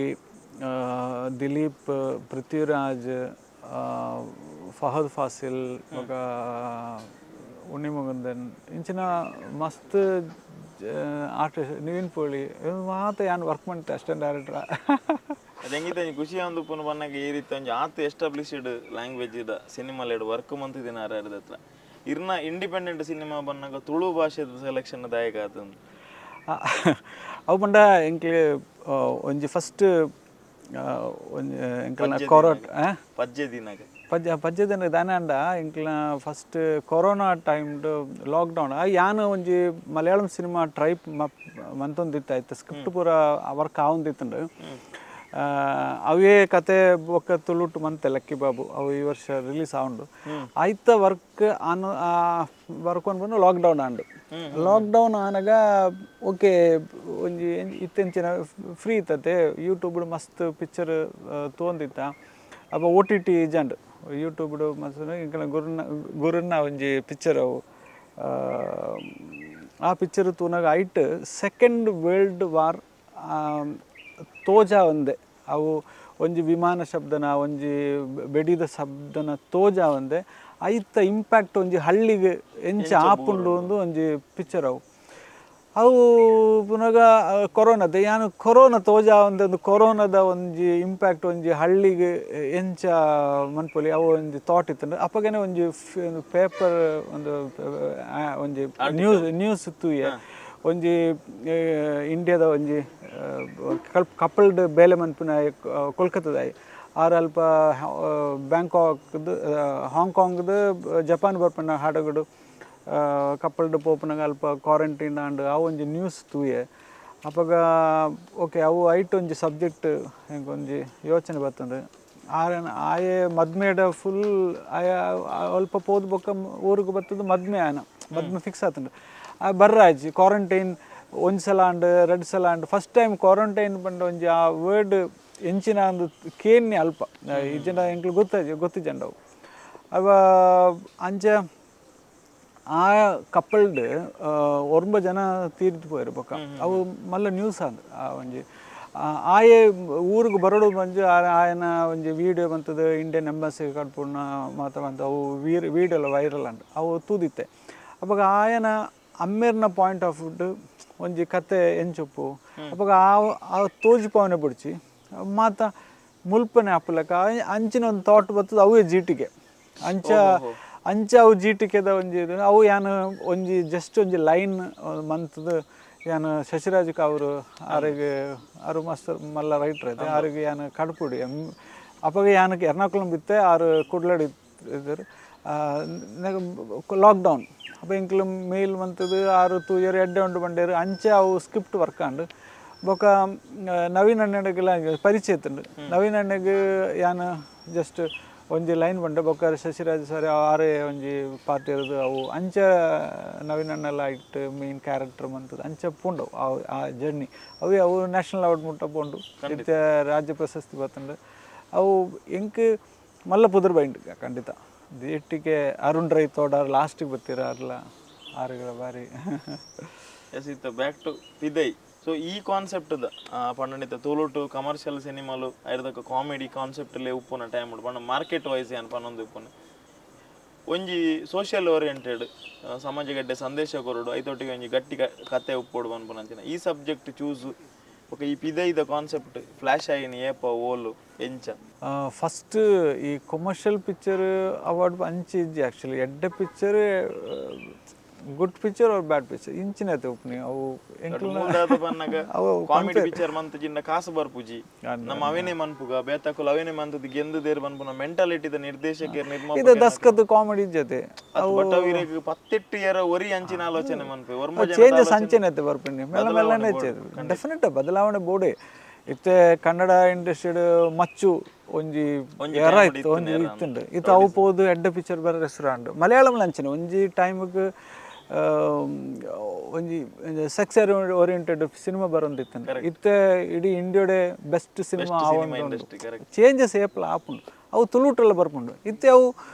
ದಿಲೀಪ್ ಪೃಥ್ವಿರಾಜ್ ಫಹದ್ ಫಾಸಿಲ್ ఒక ಉಣ್ಣಿ ಮುಗುಂದನ್ ಇಂಚಿನ ಮಸ್ತ್ ಆರ್ಟಿಸ್ಟ್ ನಿವಿನ್ ಪೋಳಿ ಮಾತ ಯಾನು ವರ್ಕ್ ಮಾಡ್ತೆ ಅಸಿಸ್ಟೆಂಟ್ ಡೈರೆಕ್ಟರ್ ಅದಂಗಿತ ಖುಷಿ ಒಂದು ಪುನಃ ಬಂದಾಗ ಈ ರೀತಿ ಒಂದು ಆತು ಎಸ್ಟಾಬ್ಲಿಷ್ಡ್ ಲ್ಯಾಂಗ್ವೇಜ್ ಇದ ಸಿನಿಮಾ ಲೇಡ್ ವರ್ಕ್ ಮಂತಿದ್ದೀನಿ ಆರ್ಯಾರ್ದ ಹತ್ರ ಇರ್ನ ಇಂಡಿಪೆಂಡೆಂಟ್ ಸಿನಿಮಾ ಬಂದಾಗ ತುಳು ಭಾಷೆದ ಸೆಲೆಕ್ಷನ್ ದಾಯಕ ಆತಂದು ಅವು ಬಂಡ ಎಂಕ್ಲೆ ಒಂಜಿ ಫಸ್ಟ್ ಒಂಜಿ ಎಂಕಲ್ನ ಕೊರೋಟ್ ಪಜ್ಜೆ ದಿನಾಗ ಪಜ್ಜೆ ದಿನ ದಾನೆ ಅಂಡ ಎಂಕ್ಲ ಫಸ್ಟ್ ಕೊರೋನಾ ಟೈಮ್ಡು ಲಾಕ್ಡೌನ್ ಯಾನು ಒಂಜಿ ಮಲಯಾಳಂ ಸಿನಿಮಾ ಟ್ರೈ ಮಂತೊಂದಿತ್ತಾಯ್ತು ಸ್ಕ್ರಿಪ್ಟ್ ಪೂರ ವರ್ಕ್ ಆವೊಂದಿತ್ತುಂಡು ಅವೇ ಕತೆ ಬೊಕ್ಕ ತುಳುಟು ಮಂತೆ ಲಕ್ಕಿ ಬಾಬು ಅವು ಈ ವರ್ಷ ರಿಲೀಸ್ ಆವೊಂಡು ಐತ ವರ್ಕ್ ವರ್ಕ್ ಅನ್ಕೊಂಡು ಲಾಕ್ಡೌನ್ ಆಂಡು ಲಾಕ್ಡೌನ್ ಆನಾಗ ಓಕೆ ಒಂಜಿ ಇತ್ತೆಂಚಿನ ಫ್ರೀ ಇತ್ತತೆ ಯೂಟ್ಯೂಬ್ಡು ಮಸ್ತ್ ಪಿಕ್ಚರ್ ತೋಂದಿತ್ತ ಅಪ್ಪ OTT ಇಜಂಡು ಯೂಟ್ಯೂಬ್ಡು ಮಸ್ತ್ ಇಂಕಲ್ನ ಗುರುನ ಒಂಜಿ ಪಿಕ್ಚರ್ ಅವು ಆ ಪಿಕ್ಚರ್ ತೂನಾಗ ಐಟ್ ಸೆಕೆಂಡ್ ವರ್ಲ್ಡ್ ವಾರ್ ತೋಜಾ ಒಂದೇ ಅವು ಒಂಜಿ ವಿಮಾನ ಶಬ್ದನ ಒಂಜಿ ಬೆಡಿದ ಶಬ್ದನ ತೋಜಾ ಒಂದೇ ಐತ ಇಂಪ್ಯಾಕ್ಟ್ ಒಂಜಿ ಹಳ್ಳಿಗೆ ಎಂಚ ಆಪುಂಡು ಒಂದು ಒಂಜಿ ಪಿಕ್ಚರ್ ಅವು ಅವು ಪುನಗ ಕೊರೋನಾದ ಯಾನು ಕೊರೋನಾ ತೋಜ ಒಂದು ಕೊರೋನಾದ ಒಂಜಿ ಇಂಪ್ಯಾಕ್ಟ್ ಒಂಜಿ ಹಳ್ಳಿಗೆ ಎಂಚ ಮನ್ಪೊಲಿ ಅವು ಒಂಜಿ ಥಾಟ್ ಇತ್ತು ಅಪ್ಪಗೇನೆ ಒಂಜಿ ಪೇಪರ್ ಒಂಜಿ ನ್ಯೂಸ್ ತೂಯೆ ಒಂಜಿ ಇಂಡಿಯಾದ ಒಂಜಿ ಕಪಲ್ಡ್ ಬೇಲೆ ಮನ್ಪುನ ಕೋಲ್ಕತ್ತಾದಾಯಿ ಆರು ಅಲ್ಪ ಬ್ಯಾಂಕಾಕ್ದು ಹಾಂಗ್ಕಾಂಗ್ದು ಜಪಾನ್ ಬರ್ಪುನ ಹಾಡಗಡು ಕಪ್ಪಲ್ಡ್ ಪೋಪುನಾಗ ಅಲ್ಪ ಕ್ವಾರಂಟೈನ್ ಆಂಡ್ ಅವು ಒಂಜಿ ನ್ಯೂಸ್ ತೂಯೆ ಅಪ್ಪಗ ಓಕೆ ಅವು ಐಟ್ ಒಂಜಿ ಸಬ್ಜೆಕ್ಟ್ ಹೆಂಗೆ ಒಂಜಿ ಯೋಚನೆ ಬರ್ತಂದ್ರೆ ಆಯೆ ಮದ್ಮೆಡ ಫುಲ್ ಆಯ ಅಲ್ಪ ಪೋದು ಬೊಕ್ಕ ಊರಿಗೆ ಬರ್ತದೆ ಮದ್ಮೆ ಫಿಕ್ಸ್ ಆತಂಡು ಬರ್ರಾಜ್ ಕ್ವಾರಂಟೈನ್ ಒಂದು ಸಲ ಅಂಡ್ ಎರಡು ಸಲ ಅಂಡ್ ಫಸ್ಟ್ ಟೈಮ್ ಕ್ವಾರಂಟೈನ್ ಬಂದ ಒಂಜಿ ಆ ವರ್ಡ್ ಎಂಚಿನ ಒಂದು ಕೇನ್ನೆ ಅಲ್ಪ ಈ ಜನ ಎಂಕ್ಲು ಗೊತ್ತಿಜಂಡವು ಅವ ಅಂಚ ಆ ಕಪ್ಪಲ್ಡ್ ಒರ್ಬ ಜನ ತೀರ್ದು ಪೋಯರು ಬೊಕ್ಕ ಅವು ಮಲ್ಲ ನ್ಯೂಸ್ ಆದ್ ಆ ಒಂಜಿ ಆಯೆ ಊರಿಗೆ ಬರೋಡು ಬಂದು ಆಯನ ಒಂಜಿ ವೀಡಿಯೋ ಬಂತದ್ದು ಇಂಡಿಯನ್ ಎಂಬಸಿ ಕಟ್ಪುಣ್ಣ ಮಾತ ಅವು ವೀಡಿಯೋ ಎಲ್ಲ ವೈರಲ್ ಅಂಡ್ ಅವು ತೂದಿತ್ತೆ ಅವಾಗ ಆಯನ ಅಮ್ಮೇರ್ನ ಪಾಯಿಂಟ್ ಆಫ್ ವ್ಯೂ ಒಂಜಿ ಕತೆ ಎಂಚೊಪ್ಪು ಅವಾಗ ಆ ತೋಜಿಪವನೆ ಬಿಡ್ಚಿ ಮಾತ ಮುಲ್ಪನೆ ಅಪ್ಪಲಕ ಅಂಚಿನ ಒಂದು ಥಾಟ್ ಬರ್ತದೆ ಅವೇ ಜೀಟಿಗೆ ಅಂಚ ಅವು ಜೀಟಿಕೆದ ಒಂಜಿ ಅವು ಯಾನು ಒಂಜಿ ಜಸ್ಟ್ ಒಂಜಿ ಲೈನ್ ಮಂತದ್ದು ಯಾನು ಶಶಿರಾಜ್ ಅವರು ಆರಿಗೆ ಆರು ಮಸ್ತ್ ಮಲ್ಲ ರೈಟ್ರ್ ಐತೆ ಆರಿಗೆ ಯಾನು ಕಡ್ಪುಡಿ ಅಪ್ಪಗೆ ಯಾನಕ್ಕೆ ಎರ್ನಾಕುಳಂ ಬಿತ್ತೆ ಆರು ಕುಡ್ಲಡಿ ಇದ್ದರು ಲಾಕ್ಡೌನ್ അപ്പോൾ എങ്കിലും മെയിൽ വന്നത് 6 ಎಡ್ಡೆ ಉಂಡು ಬಂಡೇರು ಅಂಚೆ ಅವು ಸ್ಕ್ರಿಪ್ಟ್ ವರ್ಕ್ ಆಂಡು ಬೊಕ ನವೀನ್ ಅಣ್ಣಗೆಲ್ಲ ಪರಿಚಯ ಇತ್ತುಂಡು ನವೀನ್ ಅಣ್ಣಗೆ ಯಾನು ಜಸ್ಟ್ ಒಂಜಿ ಲೈನ್ ಬಂಡೆ ಬೊಕ ಶಶಿರಾಜ್ ಸರ್ ಆರೇ ಒಂಜಿ ಪಾರ್ಟಿ ಇರೋದು ಅವು ಅಂಚ ನವೀನ್ ಅಣ್ಣೆಲ್ಲ ಇಟ್ಟು ಮೇನ್ ಕ್ಯಾರೆಕ್ಟರ್ ಬಂತದ್ದು ಅಂಚೆ ಪೋಂಡು ಆ ಜರ್ನಿ ಅವು ನ್ಯಾಷನಲ್ ಅವಾರ್ಡ್ ಮುಟ್ಟ ಪೋಂಡು ಇತ್ತೆ ರಾಜ್ಯ ಪ್ರಶಸ್ತಿ ಬರ್ತಂಡು ಅವು ಎಂಕ್ ಮಲ್ಲ ಪುದರ್ ಬೈಂಡ್ ಖಂಡಿತ ದೇಟಿಗೆ ಅರುಣ್ ರೈ ತೋಡಾರ್ ಲಾಸ್ಟಿಗೆ ಬರ್ತೀರ ಅರ್ಲ ಆರುಗಳ ಬಾರಿ ಎಸ್ ಇತ್ತು ಬ್ಯಾಕ್ ಟು ಪಿದೈ ಸೊ ಈ ಕಾನ್ಸೆಪ್ಟ್ ಪಂಡನಿತ ತುಳುಟು ಕಮರ್ಷಿಯಲ್ ಸಿನಿಮಾಲು ಐದಕ್ಕೆ ಕಾಮಿಡಿ ಕಾನ್ಸೆಪ್ಟಲ್ಲೇ ಉಪ್ಪುನ ಟೈಮ್ ಪಂಡ ಮಾರ್ಕೆಟ್ ವೈಸ್ ಏನು ಪನ್ನೊಂದು ಉಪ್ಪುನ ಒಂಜಿ ಸೋಷಿಯಲ್ ಓರಿಯೆಂಟೆಡ್ ಸಮಾಜಗಡ್ಡೆ ಸಂದೇಶ ಕೊರಡು ಐತೊಟ್ಟಿಗೆ ಒಂಜಿ ಗಟ್ಟಿ ಕತೆ ಉಪ್ಪೋಡು ಪನ್ಪುನಂಚಿನ ಈ ಸಬ್ಜೆಕ್ಟ್ ಚೂಸ್ ಓಕೆ ಈ ಪಿದೈದ ಕಾನ್ಸೆಪ್ಟ್ ಫ್ಲಾಶ್ ಆಗಿನ ಏಪ ಓಲು ಎಂಚ ಫಸ್ಟ್ ಈ ಕಮರ್ಷಿಯಲ್ ಪಿಕ್ಚರ್ ಅವಾರ್ಡ್ ಅಂಚಿ ಇಜ್ಜಿ ಆ್ಯಕ್ಚುಲಿ ಎಡ್ಡೆ ಪಿಕ್ಚರ್ ಗುಡ್ ಪಿಕ್ಚರ್ ಆರ್ ಬ್ಯಾಡ್ ಪಿಕ್ಚರ್ ಇಂಚಿನತೆ ಉಪ್ನಿ ಅವು ಕಾಮಿಡಿ ಪಿಕ್ಚರ್ ಮಂತ್ ಜಿನ್ನ ಕಾಸು ಬರ್ಪುಜಿ ನಮ್ಮ ಅವೇನೆ ಮನ್ಪುಗ ಬೇತಕುಲ್ ಅವೇನೆ ಮಂತದ ಗೆಂದುದೇರ್ ಬನ್ಪುನ ಮೆಂಟಾಲಿಟಿದ ನಿರ್ದೇಶಕರ ನಿರ್ಮಾಪಕ ಇದು ದಸ್ಕತ್ ಕಾಮಿಡಿ ಜೊತೆ ಬಟ್ ಅವರಿಗೆ 18 ಇಯರ್ ಒರಿ ಅಂಚಿನ ಆಲೋಚನೆ ಮನ್ಪೆ ವರ್ಮ ಚೇಂಜಸ್ ಅಂಚಿನತೆ ಬರ್ಪಿನಿ ಮೆಲ್ಲ ಮೆಲ್ಲನೆ ಡೆಫಿನೆಟ್ ಬದಲಾವಣೆ ಬೋಡೆ ಇತ್ತೆ ಕನ್ನಡ ಇಂಡಸ್ಟ್ರಿ ಮಚ್ಚು ಒಂಜಿ ಎರ ಇತ್ತು ಒಂಜಿ ಇತ್ತುಂಡು ಇತ್ತು ಅವು ಪೋದು ಎಡ್ಡೆ ಪಿಕ್ಚರ್ ಬರ ರೆಸ್ಟೋರೆಂಟ್ ಮಲಯಾಳಂ ಅಂಚಿನ ಒಂಜಿ ಟೈಮ್ಗೆ ಒಂಜಿ ಸೆಕ್ಸ್ ಓರಿಯೆಂಟೆಡ್ ಸಿನಿಮಾ ಬರೋಂದಿತ್ತು ಇತ್ತೆ ಇಡೀ ಇಂಡಿಯಾಡೆ ಬೆಸ್ಟ್ ಸಿನಿಮಾ ಚೇಂಜಸ್ ಏಪ್ಲ ಆಪುಂಡು ಅವು ತುಳುಟೆಲ್ಲ ಬರ್ಪುಂಡು ಇತ್ತೆ ಅವು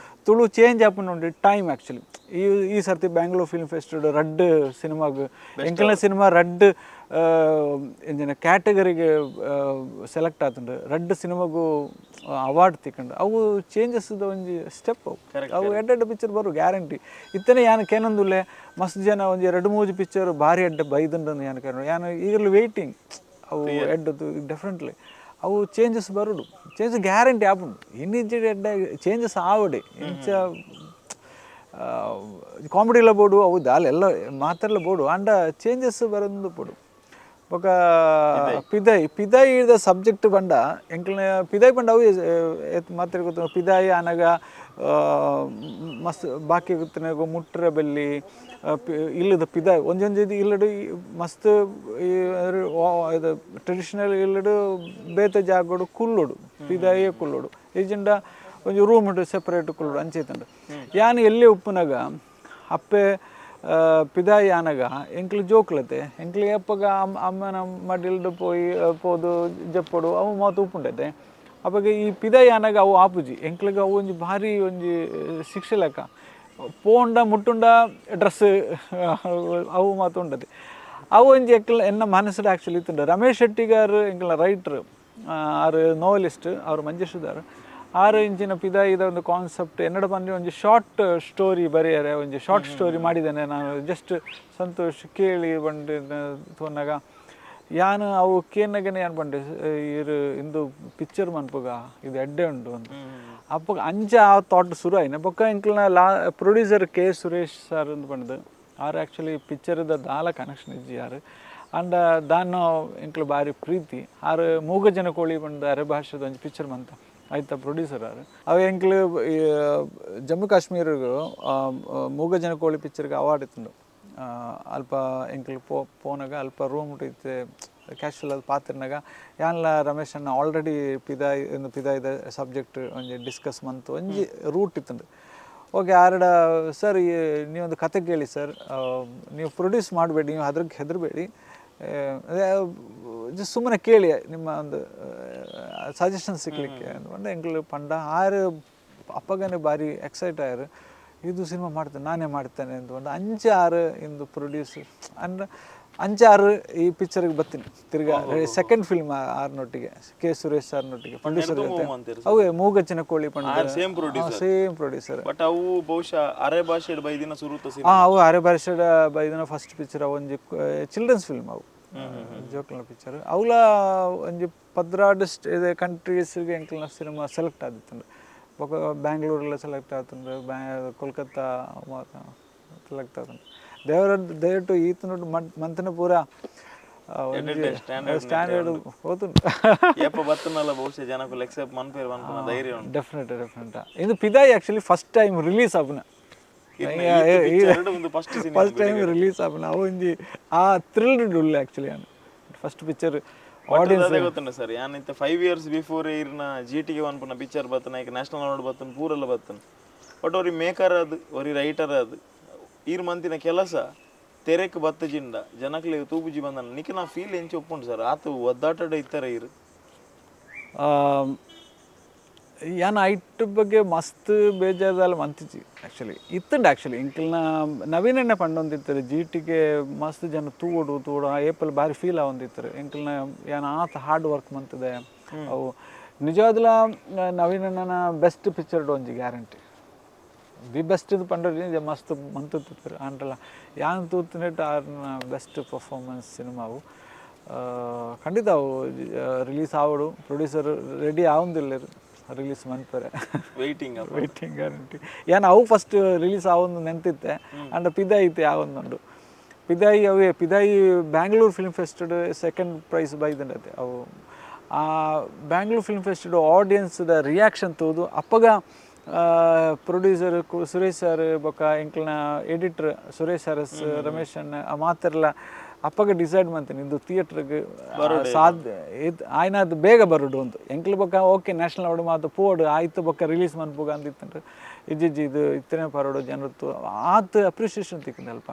ತುಳು ಚೇಂಜ್ ಆಪುಂಡು ಟೈಮ್ ಆ್ಯಕ್ಚುಲಿ ಈ ಸರ್ತಿ ಬ್ಯಾಂಗ್ಳೂರ್ ಫಿಲ್ಮ್ ಫೆಸ್ಟಿವಲ್ ರಡ್ ಸಿನಿಮಾಗೆ ಎಂಕಲ್ನ ಸಿನಿಮಾ ರಡ್ ಎಂಜಿನ ಕ್ಯಾಟಗರಿಗೆ ಸೆಲೆಕ್ಟ್ ಆತುಂಡು ರಡ್ ಸಿನಿಮಾಗೂ ಅವಾರ್ಡ್ ತಿಕ್ಕಂಡು ಅವು ಚೇಂಜಸ್ ಒಂಜಿ ಸ್ಟೆಪ್ ಅವು ಎಡ್ಡೆ ಪಿಕ್ಚರ್ ಬರು ಗ್ಯಾರಂಟಿ ಇತ್ತನೆ ಯಾನಕ್ಕೆ ಏನೊಂದುಲ್ಲೆ ಮಸ್ತ್ ಜನ ಒಂಜಿ 2-3 ಪಿಕ್ಚರ್ ಭಾರಿ ಎಡ್ಡೆ ಬೈದುಂಡು ಯಾನು ಕೇಳ ಯಾನು ಈಗಲೂ ವೇಟಿಂಗ್ ಅವು ಎಡ್ಡದು ಡೆಫಿನೆಟ್ಲಿ ಅವು ಚೇಂಜಸ್ ಬರುಡು ಚೇಂಜಸ್ ಗ್ಯಾರಂಟಿ ಆಪುಂಡು ಇನ್ನಿಂಚೆ ಎಡ್ಡೆ ಚೇಂಜಸ್ ಆವಡೆ ಇಂಚ ಕಾಮಿಡಿಲ ಬೋಡು ಅವು ದಾಲೆಲ್ಲ ಮಾತೆಲ್ಲ ಬೋಡು ಅಂಡ ಚೇಂಜಸ್ ಬರೋದು ಬೋಡು ఒక పిదాయి ద సబ్జెక్ట్ బండ ఎంకల్న పిదాయి బండ అವು ಮಾತ್ರ ಗೊತ್ತು ಪಿದಾಯಿ ಅನಗ ಮಸ್ತ್ ಬಾಕಿ ಗೊತ್ತಿನ ಮುಟ್ರ ಬೆಲ್ಲಿ ಇಲ್ಲದ ಪಿದಾಯಿ ಒಂದೊಂದು ಇಲ್ಲಡು ಮಸ್ತ್ ಇದು ಟ್ರೆಡಿಷನಲ್ ಇಲ್ಲಡು ಬೇತೆ ಜಾಗೋಡು ಕುಲ್ಲೋಡು ಪಿದಾಯಿ ಕುಲ್ಲೋಡು ಈಜಿಂಡ ಒಂಜಿ ರೂಮ್ ಉಂಟು ಸೆಪರೇಟ್ ಕುಲ್ಲೋಡು ಅಂಚೈತಂಡು ಯಾನು ಎಲ್ಲೇ ಉಪ್ಪುನಾಗ ಅಪ್ಪೆ ಪಿದಾಯಿ ಆನಗ ಎಂಕ್ಲು ಜೋಕ್ಲತೆ ಎಂಕ್ಲು ಎಪ್ಪಗ ಅಮ್ಮನ ಮಡಿಲ್ಡು ಪೋದು ಜಪ್ಪಡು ಅವು ಮಾತು ಉಪ್ಪುಂಡೈತೆ ಅವಾಗ ಈ ಪಿದಾಯಿ ಆನಗ ಅವು ಆಪುಜಿ ಎಂಕ್ಲಿಗೆ ಅವು ಒಂಜಿ ಭಾರಿ ಒಂಜಿ ಶಿಕ್ಷೆ ಲೆಕ್ಕ ಪೋಂಡ ಮುಟ್ಟುಂಡ ಡ್ರೆಸ್ ಅವು ಮಾತು ಉಂಡತೆ ಅವು ಒಂಜಿ ಎನ್ನ ಮನಸ್ಸು ಆ್ಯಕ್ಚುಲಿ ಇತ್ತುಂಡು ರಮೇಶ್ ಶೆಟ್ಟಿ ಗಾರು ಎಂಕ್ಲ ರೈಟ್ರ್ ಆರು ನೋವೆಲಿಸ್ಟ್ ಅವ್ರು ಮಂಜೇಶ್ದಾರ್ ಆರು ಇಂಚಿನ ಪಿದಾಯಿದ ಒಂದು ಕಾನ್ಸೆಪ್ಟ್ ಎನ್ನಡ ಬಂದು ಒಂದು ಶಾರ್ಟ್ ಸ್ಟೋರಿ ಬರೆಯರೆ ಒಂದು ಶಾರ್ಟ್ ಸ್ಟೋರಿ ಮಾಡಿದ್ದೇನೆ ನಾನು. ಜಸ್ಟ್ ಸಂತೋಷ್ ಕೇಳಿ ಬಂದು ತೋನಾಗ ಯಾನು ಅವು ಕೇನಾಗನೆ ಏನು ಬಂಡೆ ಇರು ಇಂದು ಪಿಕ್ಚರ್ ಮನ್ಪುಗ ಇದು ಎಡ್ಡೆ ಉಂಟು ಅಂತ ಅಪ್ಪ ಅಂಚ ಆ ಥಾಟ್ ಶುರು ಆಯ್ನ ಬೊಕ್ಕ ಇಂಕ್ಲನ ಪ್ರೊಡ್ಯೂಸರ್ ಕೆ ಸುರೇಶ್ ಸರ್ ಅಂತ ಬಂದು ಆರು ಆ್ಯಕ್ಚುಲಿ ಪಿಕ್ಚರ್ದ ದಾಲ ಕನೆಕ್ಷನ್ ಇಜ್ಜಿ ಯಾರು ಅಂಡ ದಾನು ಇಂಕ್ಲು ಭಾರಿ ಪ್ರೀತಿ ಆರು ಮೂಗ ಜನ ಕೋಳಿ ಬಂದು ಅರೆ ಭಾಷೆದ ಒಂದು ಪಿಕ್ಚರ್ ಮಂತ ಆಯ್ತಾ ಪ್ರೊಡ್ಯೂಸರ್ ಆರು ಅವು ಎಂಕ್ಲು ಜಮ್ಮು ಕಾಶ್ಮೀರಿಗೂ ಮೂಗ ಜನ ಕೋಳಿ ಪಿಕ್ಚರ್ಗೆ ಅವಾರ್ಡ್ ಇತ್ತು ಅಲ್ಪ ಎಂಕ್ಲು ಪೋನಾಗ ಅಲ್ಪ ರೂಮ್ ಇತ್ತು ಕ್ಯಾಶುವಲ್ ಅದು ಪಾತ್ರನಾಗ ಯಾನ್ಲ ರಮೇಶ್ ಅಣ್ಣ ಆಲ್ರೆಡಿ ಪಿದಾಯಿದ ಸಬ್ಜೆಕ್ಟ್ ಒಂಜಿ ಡಿಸ್ಕಸ್ ಮಂತು ಒಂಜಿ ರೂಟ್ ಇತ್ತು. ಓಕೆ ಆರಡ ಸರ್ ನೀವೊಂದು ಕತೆ ಕೇಳಿ ಸರ್, ನೀವು ಪ್ರೊಡ್ಯೂಸ್ ಮಾಡಬೇಡಿ, ನೀವು ಅದ್ರಿಗೆ ಹೆದರಬೇಡಿ, ಜಸ್ಟ್ ಸುಮ್ಮನೆ ಕೇಳಿ ನಿಮ್ಮ ಒಂದು ಸಜೆಷನ್ ಸಿಗ್ಲಿಕ್ಕೆ ಅಂದ್ಕೊಂಡು ಎಂಕ್ಲು ಪಂಡ ಆರು ಅಪ್ಪಗನೇ ಭಾರಿ ಎಕ್ಸೈಟ್ ಆಯ್ರು ಇದು ಸಿನಿಮಾ ಮಾಡ್ತೇನೆ ನಾನೇ ಮಾಡ್ತೇನೆ ಅಂದ್ಕೊಂಡು ಅಂಚಾರು ಇಂದು ಪ್ರೊಡ್ಯೂಸ್ ಅಂದ್ರೆ ಅಂಚಾರು ಈ ಪಿಕ್ಚರ್ಗೆ ಬರ್ತೀನಿ ತಿರ್ಗಾ ಸೆಕೆಂಡ್ ಫಿಲ್ಮ್ ಆರ್ನೊಟ್ಟಿಗೆ ಕೆ ಸುರೇಶ್ ಸರ್ನೊಟ್ಟಿಗೆ ಪ್ರೊಡ್ಯೂಸರ್ ಅವೇ ಮೂಗಚ್ಚಿನ ಕೋಳಿ ಪಂಡ ಸೇಮ್ ಪ್ರೊಡ್ಯೂಸರ್ ಬಟ್ ಅವು ಬಹುಶಃ ಅರೆ ಭಾಷೆ ಬೈದಿನ ಅವು ಅರೆ ಭಾಷೆ ಬೈದಿನ ಫಸ್ಟ್ ಪಿಕ್ಚರ್ ಒಂಜಿ ಚಿಲ್ಡ್ರನ್ಸ್ ಫಿಲ್ಮ್ ಅವು ಜೋಕ್ಲ ಪಿಕ್ಚರ್ ಅವಲ ಒಂಜಿ ಪದ್ರಾಡ್ ಕಂಟ್ರೀಸ್ಗೆ ಎಂಕ್ಲ ಸಿನಿಮಾ ಸೆಲೆಕ್ಟ್ ಆದಿತ್ತು. ಬ್ಯಾಂಗ್ಳೂರೆಲ್ಲ ಸೆಲೆಕ್ಟ್ ಆಗ್ತಂದ್ರೆ ಕೋಲ್ಕತ್ತಾ ಸೆಲೆಕ್ಟ್ ಆಗ್ತಂದ್ರೆ ದಯವಿಟ್ಟು ಈತ ನೋಡಿ ಮಂತನ ಪೂರ ಸ್ಟ್ಯಾಂಡರ್ಡ್ ಹೋತುಂಡು ಡೆಫಿನೆಟ್ ಇದು Pidayi actually first time release ಆಪುನ ಫಸ್ಟ್ ಟೈಮ್ ರಿಲೀಸ್ ಆಪುನ ಅವು ಒಂಜಿ ಆ ಥ್ರಿಲ್ಡ್ ಉಳ್ಳೆ ಆ್ಯಕ್ಚುಲಿ ಫಸ್ಟ್ ಪಿಕ್ಚರ್ ಆಡಿಯನ್ಸ್ ಗೊತ್ತುಂಟು ಸರ್ ಯಾನಿಂತ 5 years ಬಿಫೋರ್ ಇರ್ನ ಜಿಟಿಗೆ ಅನ್ಪುನ ಪಿಕ್ಚರ್ ಬತ್ತನ ಈಗ ನ್ಯಾಷನಲ್ ಅವಾರ್ಡ್ ಬತ್ತನ ಪೂರೆಲ್ಲ ಬತ್ತನ ಬಟ್ ಅವ್ರಿಗೆ ಮೇಕರ್ ಅದು ಅವ್ರಿಗೆ ರೈಟರ್ ಅದು ಈರ್ ಮಂತಿನ ಕೆಲಸ ತೆರೆಕ್ ಬತ್ತಜಿಂದ ಜನಕ್ಲೆ ತೂಪುಜಿ ಬಂದ ನಿಕ್ಕೆ ನಾ ಫೀಲ್ ಎಂಚು ಒಪ್ಪುಂಡು ಸರ್ ಆತು ಒದ್ದಾಟದ ಇತ್ತರ ಇರು ಯಾನ್ ಐಟ್ ಬಗ್ಗೆ ಮಸ್ತ್ ಬೇಜಾರದಲ್ಲಿ ಮಂತಿಜಿ ಆ್ಯಕ್ಚುಲಿ ಇತ್ತಂಡು ಆ್ಯಕ್ಚುಲಿ ಇಂಕ್ಲನ ನವೀನಣ್ಣೆ ಪಂಡೊಂದಿತ್ತಾರೆ ಜಿಟಿಗೆ ಮಸ್ತ್ ಜನ ತೂಡು ಏಪಲ್ ಭಾರಿ ಫೀಲ್ ಆಗೊಂದಿತ್ತಾರೆ ಇಂಕ್ಲನ ಯಾನ್ ಆತ ಹಾರ್ಡ್ ವರ್ಕ್ ಮಂತದೆ ಅವು ನಿಜವಾದ್ಲ ನವೀನಣ್ಣನ ಬೆಸ್ಟ್ ಪಿಕ್ಚರ್ ಒಂಜಿ ಗ್ಯಾರಂಟಿ ದಿ ಬೆಸ್ಟ್ ಇದು ಪಂಡ್ರೆ ಮಸ್ತ್ ಮಂತಿರ್ತಾರೆ ಅಂಟಲ್ಲ ಯಾನ್ ತೂತಿನಿಟ್ಟು ಆರ್ನ ಬೆಸ್ಟ್ ಪರ್ಫಾರ್ಮೆನ್ಸ್ ಸಿನಿಮಾವು ಖಂಡಿತ ಅವು ರಿಲೀಸ್ ಆವಡು ಪ್ರೊಡ್ಯೂಸರ್ ರೆಡಿ ಆವಂದಿಲ್ಲ ರಿಲೀಸ್ ಮನ್ಪರೆ ವೇಟಿಂಗ್ ಗ್ಯಾರಂಟಿ ಏನು ಅವು ಫಸ್ಟ್ ರಿಲೀಸ್ ಆವೊಂದು ನೆಂತಿತ್ತೆ ಅಂಡ್ ಪಿದಾಯಿ ಐತೆ ಆವೊಂದುಂಡು ಪಿದಾಯಿ ಅವೇ ಪಿದಾಯಿ ಬ್ಯಾಂಗ್ಳೂರು ಫಿಲ್ಮ್ ಫೆಸ್ಟಡ್ ಸೆಕೆಂಡ್ ಪ್ರೈಸ್ ಬೈದಂಡತೆ ಅವು ಆ ಬ್ಯಾಂಗ್ಳೂರು ಫಿಲ್ಮ್ ಫೆಸ್ಟಡ್ ಆಡಿಯನ್ಸ್ದ ರಿಯಾಕ್ಷನ್ ತೋದು ಅಪ್ಪಗ ಪ್ರೊಡ್ಯೂಸರ್ ಸುರೇಶ್ ಸರ್ ಬೊಕ್ಕ ಎಂಕ್ಲನ ಎಡಿಟರ್ ಸುರೇಶ್ ಅರಸ್ ರಮೇಶ್ ಅಣ್ಣ ಮಾತೆಲ್ಲ ಅಪ್ಪಗೆ ಡಿಸೈಡ್ ಮಾಡ್ತೀನಿ ಇದು ಥಿಯೇಟ್ರಿಗೆ ಸಾಧ್ಯ ಆಯ್ನ ಅದು ಬೇಗ ಬರೋಡು ಅಂತ ಎಂಕ್ಲು ಬೊಕ್ಕ ಓಕೆ ನ್ಯಾಷನಲ್ ಅವಾರ್ಡ್ ಮಾತು ಪೋಡು ಆಯ್ತು ಬೊಕ್ಕ ರಿಲೀಸ್ ಮನ್ಪುಗ ಅಂದಿತ್ತಂದ್ರೆ ಇಜ್ಜಿಜ್ಜಿ ಇದು ಇತ್ತನೇ ಪರೋಡು ಜನರು ಆತು ಅಪ್ರಿಷಿಯೇಷನ್ ತಿಕ್ಕಿಂದು ಅಲ್ಪ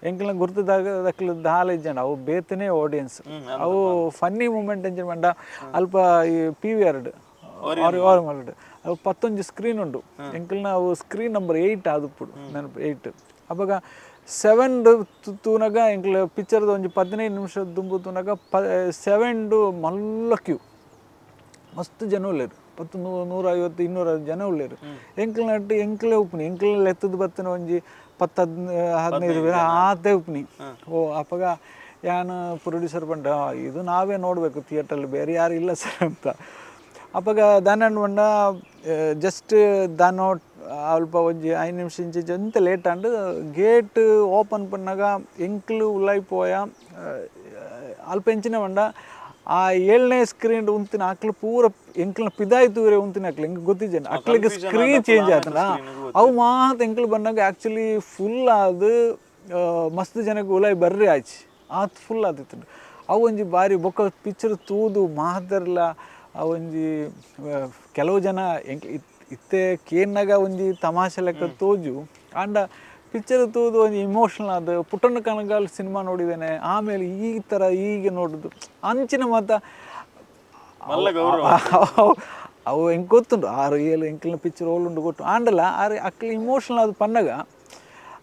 ಎಂಕ್ಲ ಗುರ್ತದಾಗ ದಕ್ಲ ದಾಲ ಇಜ್ಜಂಡ ಅವು ಬೇತನೇ ಆಡಿಯನ್ಸ್ ಅವು ಫನ್ನಿ ಮೂಮೆಂಟ್ ಎಂಜ ಮಂಡ ಅಲ್ಪ ಈ PVR ಮಲ್ಡ್ ಅವು 11 ಸ್ಕ್ರೀನ್ ಉಂಡು ಎಂಕ್ಲನ ಅವು ಸ್ಕ್ರೀನ್ ನಂಬರ್ 8 ಆದುಪ್ಪುಡು ನೆನಪು 8 ಅವಾಗ 7 ತೂನಾಗ ಎಂಕ್ಲ ಪಿಕ್ಚರ್ದು ಒಂಜಿ 15 ನಿಮಿಷ ದುಂಬು ತೂನಾಗ 7 ಮಲ್ಲ ಕ್ಯೂ ಮಸ್ತ್ ಜನ ಉಳ್ಳೇರು 150-250 ಜನ ಉಳ್ಳೇರು ಎಂಕ್ಲನಟ್ಟು ಎಂಕ್ಲೆ ಉಪ್ನಿ ಎಂಕ್ಲೆಲ್ಲ ಎತ್ತದ ಬತ್ತನ ಒಂಜಿ 10-15 ಆತೆ ಉಪ್ನಿ ಓ ಅಪ್ಪಗ ಯಾನು ಪ್ರೊಡ್ಯೂಸರ್ ಬಂಡ ಇದು ನಾವೇ ನೋಡಬೇಕು ಥಿಯೇಟ್ರಲ್ಲಿ ಬೇರೆ ಯಾರು ಇಲ್ಲ ಸರ್ ಅಂತ ಅಪ್ಪಗ ದಾನಂಡು ಬಂಡ ಜಸ್ಟ್ ದಾನೋ ಅಲ್ಪ ಒಂಜಿ 5 ನಿಮಿಷ ಇಂಚೆ ಎಂತ ಲೇಟ್ ಅಂಡು ಗೇಟ್ ಓಪನ್ ಪನ್ನಾಗ ಎಂಕ್ಲು ಉಲಾಯ್ ಪೋಯ ಅಲ್ಪ ಎಂಚಿನ ಬಂಡ ಆ 7ನೇ ಸ್ಕ್ರೀನ್ ಉಂತಿನ ಅಕ್ಲು ಪೂರ ಎಂಕ್ಲನ ಪಿದಾಯಿ ತೂರೆ ಉಂತಿನ ಅಕ್ಲು ಹೆಂಗೆ ಗೊತ್ತಿದ್ದೇನೆ ಅಕ್ಲಿಗೆ ಸ್ಕ್ರೀನ್ ಚೇಂಜ್ ಆತನ ಅವು ಮಾತು ಎಂಕ್ಲು ಬಂದಾಗ ಆ್ಯಕ್ಚುಲಿ ಫುಲ್ ಅದು ಮಸ್ತ್ ಜನಕ್ಕೆ ಉಲಾಯ್ ಬರ್ರಿ ಆಚೆ ಆತು ಫುಲ್ ಆದಿತ್ತು ಅವು ಒಂಜಿ ಬಾರಿ ಬೊಕ್ಕ ಪಿಕ್ಚರ್ ತೂದು ಮಾತಾರಲ್ಲ ಒಂಜಿ ಕೆಲವು ಜನ ಇತ್ತೆ ಕೇನ್ನಾಗ ಒಂಜಿ ತಮಾಷೆ ಲೆಕ್ಕ ತೋಜು ಆಂಡ ಪಿಕ್ಚರ್ ತೂದು ಒಂಜಿ ಇಮೋಷನಲ್ ಅದು ಪುಟ್ಟಣ್ಣ ಕಣಗಾಲ್ ಸಿನಿಮಾ ನೋಡಿದ್ದೇನೆ ಆಮೇಲೆ ಈ ಥರ ಹೀಗೆ ನೋಡೋದು ಅಂಚಿನ ಮಾತ ಅವು ಹೆಂಗೆ ಗೊತ್ತುಂಟು 6-7 ಎಂಕ್ಲಿನ ಪಿಕ್ಚರ್ ಓಲುಂಡು ಕೊಟ್ಟು ಆಂಡಲ್ಲ ಆರೆ ಅಕ್ಲಿ ಇಮೋಷನಲ್ ಅದು ಪನ್ನಗ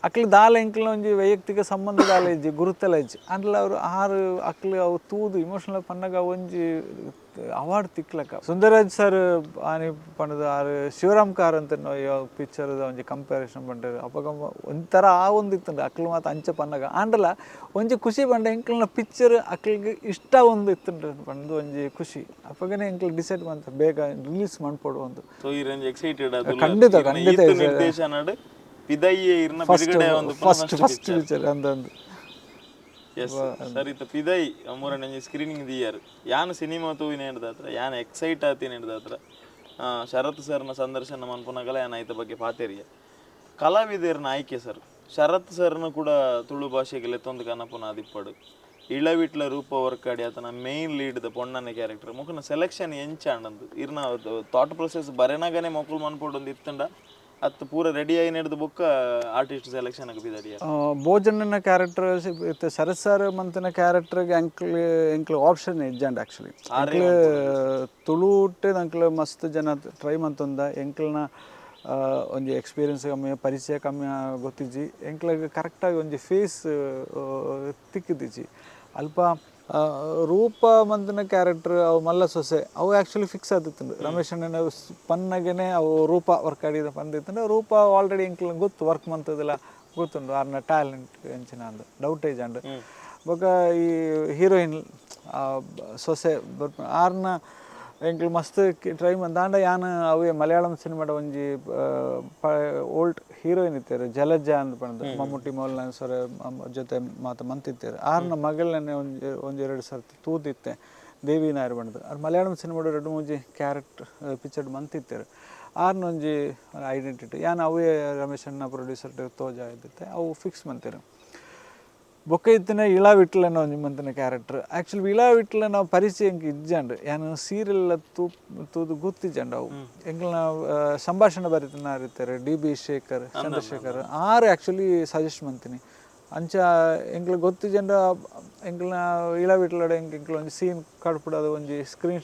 ಅಕ್ಲು ದಾಲ ಎಂಕ್ಲ ಒಂಜಿ ವೈಯಕ್ತಿಕ ಸಂಬಂಧ ದಾಲ ಇಜ್ಜಿ ಗುರುತಲ ಇಜ್ಜಿ ಅಂಡ್ಲ ಅವರು ಆರು ಅಕ್ಲು ಅವು ತೂದು ಇಮೋಷನಲ್ ಪನ್ನಗ ಒಂಜಿ ಅವಾರ್ಡ್ ತಿಕ್ಲಕ್ಕ ಸುಂದರರಾಜ್ ಸರ್ ಆನಿ ಪಂಡದ ಆರು ಶಿವರಾಮ್ ಕಾರಂತ ಪಿಕ್ಚರ್ದ ಒಂಜಿ ಕಂಪ್ಯಾರಿಸನ್ ಪಂಡರು ಅವಾಗ ಒಂಥರ ಆ ಒಂದಿತ್ತಂಡು ಅಕ್ಲು ಮಾತು ಅಂಚೆ ಪನ್ನಗ ಆಂಡಲ ಒಂಜಿ ಖುಷಿ ಪಂಡ ಎಂಕ್ಲನ ಪಿಕ್ಚರ್ ಅಕ್ಲಿಗೆ ಇಷ್ಟ ಒಂದು ಇತ್ತುಂಡು ಪಂಡು ಒಂಜಿ ಖುಷಿ ಅಪ್ಪಗನೆ ಎಂಕ್ಲು ಡಿಸೈಡ್ ಮಾಡ್ತಾರೆ ಬೇಗ ರಿಲೀಸ್ ಮಾಡ್ಕೊಡು ಒಂದು ಸೊ ಈ ರೇಂಜ್ ಎಕ್ಸೈಟೆಡ್ ಖಂಡಿತ ಖಂಡಿತ ನಿರ್ದೇಶನ ಪಿದಾಯಿ ಇರ್ನ ಬಿಡುಗಡೆ ಒಂದು ಫಸ್ಟ್ ಪಿಕ್ಚರ್ ಅಂದಂದು ಎಸ್ ಸರ್ ಇತ್ತು ಪಿದಾಯಿ ಮೂರನೇ ಸ್ಕ್ರೀನಿಂಗ್ ದಿಯಾರು ಯಾನು ಸಿನಿಮಾ ತೂವಿನ ಹಿಡ್ದಾತ್ರ ಯಾನು ಎಕ್ಸೈಟ್ ಆತಿನ ಹಿಡ್ದಾತ್ರ ಶರತ್ ಸರ್ನ ಸಂದರ್ಶನ ಮನ್ಪುನಾಗಲ ಯಾನ ಐತ ಬಗ್ಗೆ ಪಾತೇರಿಯ ಕಲಾವಿದರ್ನ ಆಯ್ಕೆ ಸರ್ ಶರತ್ ಸರ್ನು ಕೂಡ ತುಳು ಭಾಷೆಗೆ ಲೆತ್ತೊಂದು ಕನಪುನ ಆದಿಪ್ಪಡು ಇಳವಿಟ್ಲ ರೂಪ ವರ್ಕಾಡಿ ಆತನ ಮೇನ್ ಲೀಡ್ದ ಪೊಣ್ಣನ ಕ್ಯಾರೆಕ್ಟರ್ ಮುಖನ ಸೆಲೆಕ್ಷನ್ ಎಂಚಾಂಡಂದು ಇರ್ನ ಥಾಟ್ ಪ್ರೊಸೆಸ್ ಬರೆನಾಗನೆ ಮೊಕ್ಕಲು ಮನ್ಪೊಡು ಒಂದು ಇತ್ತಂಡ ಅತ್ತು ಪೂರ ರೆಡಿ ಆಗಿ ನಡೆದ ಬುಕ್ಕ ಆರ್ಟಿಸ್ಟ್ ಸೆಲೆಕ್ಷನ್ ಬಿದ್ದಾಡಿ ಭೋಜನನ ಕ್ಯಾರೆಕ್ಟರ್ ಇತ್ತು ಶರತ್ ಸರ್ ಮಂತನ ಕ್ಯಾರೆಕ್ಟರ್ಗೆ ಎಂಕ್ಲು ಆಪ್ಷನ್ ಇಜ್ಜಂಡ್ ಆ್ಯಕ್ಚುಲಿ ಎಂಕ್ಲು ತುಳುಟೆ ಅಂಕ್ಲು ಮಸ್ತ್ ಜನ ಟ್ರೈ ಮಂತೊಂದ ಎಂಕ್ಲನ ಒಂಜಿ ಎಕ್ಸ್ಪೀರಿಯನ್ಸ್ ಕಮ್ಮಿ ಪರಿಚಯ ಕಮ್ಮಿ ಗೊತ್ತಿಜ್ಜಿ ಎಂಕ್ಲಿಗೆ ಕರೆಕ್ಟಾಗಿ ಒಂಜಿ ಫೇಸ್ ತಿಕ್ಕಿದ್ದಿಜ್ಜಿ ಅಲ್ಪ ರೂಪ ಮಂತನ ಕ್ಯಾರೆಕ್ಟರ್ ಅವು ಮಲ್ಲ ಸೊಸೆ ಅವು ಆ್ಯಕ್ಚುಲಿ ಫಿಕ್ಸ್ ಆದಿತ್ತಂಡು ರಮೇಶ್ ಅಣ್ಣನ ಪನ್ನಗನೆ ಅವು ರೂಪ ವರ್ಕ್ ಆಡಿದ ಪಂದಿತ್ತಂಡು ರೂಪ ಆಲ್ರೆಡಿ ಎಂಕ್ಲ ಗೊತ್ತು ವರ್ಕ್ ಮಂತದೆಲ್ಲ ಗೊತ್ತುಂಡು ಆರ್ನ ಟ್ಯಾಲೆಂಟ್ ಎಂಚಿನ ಅಂದು ಡೌಟೇಜ್ ಅಂಡು ಬೊಕ ಈ ಹೀರೋಯಿನ್ ಸೊಸೆ ಆರ್ನ ಎಂಕ್ಲು ಮಸ್ತ್ ಟ್ರೈ ಮಂದ ಆಂಡ ಯಾನು ಅವೇ ಮಲಯಾಳಂ ಸಿನಿಮಾದ ಒಂಜಿ ಓಲ್ಡ್ ಹೀರೋಯಿನ್ ಇತ್ತೇರು ಜಲಜ ಅಂದ್ ಪಂಡ ಮಮ್ಮುಟ್ಟಿ ಮೋಹನ್ಲಾಲ್ ಸರ್ ಜೊತೆ ಮಂತಿತ್ತೇರು ಆರ್ನ ಮಗಳನ್ನೇ ಒಂದೆರಡು ಸರ್ತಿ ತೂದಿತ್ತೆ ದೇವಿ ನಾಯರ್ ಬಣ್ಣದ ಅದು ಮಲಯಾಳಂ ಸಿನಿಮಾದ ಎರಡು ಮೂಜಿ ಕ್ಯಾರೆಕ್ಟರ್ ಪಿಕ್ಚರ್ ಮಂತಿತ್ತೇರು ಆರ್ನ ಒಂಜಿ ಐಡೆಂಟಿಟಿ ಯಾನು ಅವೇ ರಮೇಶ್ ಅಣ್ಣ ಪ್ರೊಡ್ಯೂಸರ್ ತೋಜ ಇದ್ದಿತ್ತೆ ಅವು ಫಿಕ್ಸ್ ಮಂತೇರು ಬೊಕ್ಕ ಇತ್ತಿನ ಇಳಾ ವಿಟ್ಲನ ಒಂಜಿ ಮಂತಿನ ಕ್ಯಾರೆಕ್ಟರ್ ಆ್ಯಕ್ಚುಲಿ ಇಳಾ ವಿಟ್ಲ ನಾವು ಪರಿಚಯ ಎಂಕ್ ಇಜ್ಜಂಡು ಯಾನು ಸೀರಿಯಲ್ ತೂದು ಗೊತ್ತಿಜ್ಜಂಡು ಅವು ಎಂಕ್ಲನ ಸಂಭಾಷಣೆ ಬರೀತನ ಇರ್ತಾರೆ DB ಶೇಖರ್ ಚಂದ್ರಶೇಖರ್ ಆರು ಆ್ಯಕ್ಚುಲಿ ಸಜೆಸ್ಟ್ ಮಂತೀನಿ ಅಂಚ ಎಂಕ್ಲು ಗೊತ್ತಿಜ್ಜಂಡ ಎಂಕ್ಲನ ಇಳಾ ವಿಟ್ಲಡ ಎಂಕ್ಲು ಒಂಜಿ ಸೀನ್ ಕಡ್ಪುಡದು ಒಂಜಿ ಸ್ಕ್ರೀನ್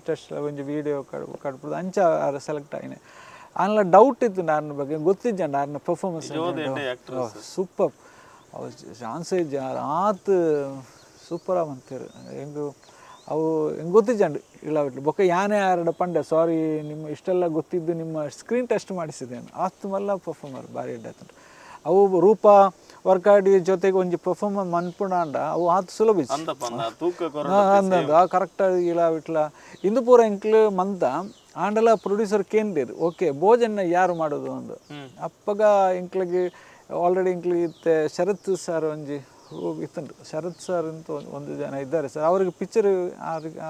ಟೆಸ್ಟ್ ಒಂಜಿ ವೀಡಿಯೋ ಕಡ್ಪುಡು ಅಂಚ ಆರು ಸೆಲೆಕ್ಟ್ ಆಯ್ನೆ ಆನ್ಲ ಡೌಟ್ ಇತ್ತು ಆರ್ನ ಬಗ್ಗೆ ಗೊತ್ತಿಜ್ಜಂಡು ಆರ್ನ ಪರ್ಫಾರ್ಮೆನ್ಸ್ ಸೂಪರ್ ಅವು ಚಾನ್ಸೇ ಆತು ಸೂಪರ ಮಂತೇರು ಹೆಂಗು ಅವು ಹೆಂಗೆ ಗೊತ್ತಿಜ್ಜಂಡು ಇಳಾವಿಟ್ಲು ಬೊಕ್ಕ ಯಾನೇ ಆರಡ ಪಂಡೆ ಸಾರಿ ನಿಮ್ಮ ಇಷ್ಟೆಲ್ಲ ಗೊತ್ತಿದ್ದು ನಿಮ್ಮ ಸ್ಕ್ರೀನ್ ಟೆಸ್ಟ್ ಮಾಡಿಸಿದ್ದೇನೆ ಆತು ಮಲ್ಲ ಪರ್ಫಾರ್ಮರ್ ಭಾರಿ ಇಡ್ಡಾಯ್ತು ಅವು ರೂಪ ವರ್ಕಾಡಿ ಜೊತೆಗೆ ಒಂಜಿ ಪರ್ಫಾರ್ಮರ್ ಮನ್ಪುಂಡ ಅವು ಆತು ಸುಲಭ ಅಂದಂದು ಆ ಕರೆಕ್ಟಾಗಿ ಇಳಾವಿಟ್ಲ ಇಂದು ಪೂರ ಎಂಕ್ಲು ಮಂತ ಆಂಡಲ ಪ್ರೊಡ್ಯೂಸರ್ ಕೇಂದ್ರದು ಓಕೆ ಭೋಜನ ಯಾರು ಮಾಡೋದು ಒಂದು ಅಪ್ಪಗ ಎಂಕ್ಲಿಗೆ ಆಲ್ರೆಡಿ ಎಂಕ್ಲಿ ಇತ್ತೆ ಶರತ್ ಸರ್ ಒಂಜಿ ಇತ್ತುಂಡು ಶರತ್ ಸರ್ ಅಂತ ಒಂದು ಜನ ಇದ್ದಾರೆ ಸರ್ ಅವ್ರಿಗೆ ಪಿಕ್ಚರ್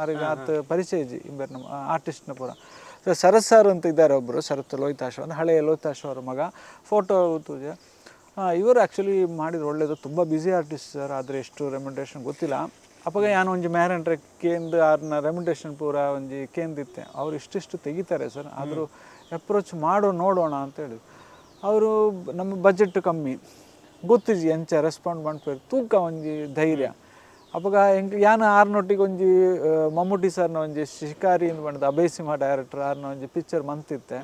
ಅವ್ರಿಗೆ ಆತ ಪರಿಚಯ ಇಜ್ಜಿ ಇಂಬರ್ ನಮ್ಮ ಆರ್ಟಿಸ್ಟ್ನ ಪೂರ ಸೊ ಶರತ್ ಸರ್ ಅಂತ ಇದ್ದಾರೆ ಒಬ್ಬರು ಶರತ್ ಲೋಹಿತಾಶ್ ಅಂತ ಹಳೆಯ ಲೋಹಿತಾಶ್ ಅವರ ಮಗ ಫೋಟೋ ತೂಜ ಇವರು ಆ್ಯಕ್ಚುಲಿ ಮಾಡಿದ್ರು ಒಳ್ಳೆಯದು ತುಂಬ ಬ್ಯುಸಿ ಆರ್ಟಿಸ್ಟ್ ಸರ್ ಆದರೆ ಎಷ್ಟು ರೆಮ್ಯುನರೇಷನ್ ಗೊತ್ತಿಲ್ಲ ಅಪ್ಪಾಗ ಯಾನು ಒಂಜಿ ಮ್ಯಾರಂಟ್ರೆ ಕೇಂದ್ರ ಆರ್ನ ರೆಮ್ಯುನರೇಷನ್ ಪೂರ ಒಂಜಿ ಕೇಂದಿತ್ತೆ ಅವ್ರು ಇಷ್ಟಿಷ್ಟು ತೆಗಿತಾರೆ ಸರ್ ಆದರೂ ಅಪ್ರೋಚ್ ನೋಡೋಣ ಅಂತೇಳಿ ಅವರು ನಮ್ಮ ಬಜೆಟ್ ಕಮ್ಮಿ ಗೊತ್ತಿಜ್ಜಿ ಎಂಚ ರೆಸ್ಪಾಂಡ್ ಮಾಡ್ಪೇರು ತೂಕ ಒಂಜಿ ಧೈರ್ಯ ಅಪ್ಪಾಗ ಹೆಂಗೆ ಯಾನು ಆರ್ನೊಟ್ಟಿಗೆ ಒಂಜಿ ಮಮ್ಮೂಟಿ ಸರ್ನ ಒಂಜಿ ಶಿಕಾರಿ ಅಂತ ಬಂದ ಅಭಯಸಿಂಹ ಡೈರೆಕ್ಟರ್ ಆರ್ನ ಒಂಜಿ ಪಿಕ್ಚರ್ ಮಂತಿತ್ತೆ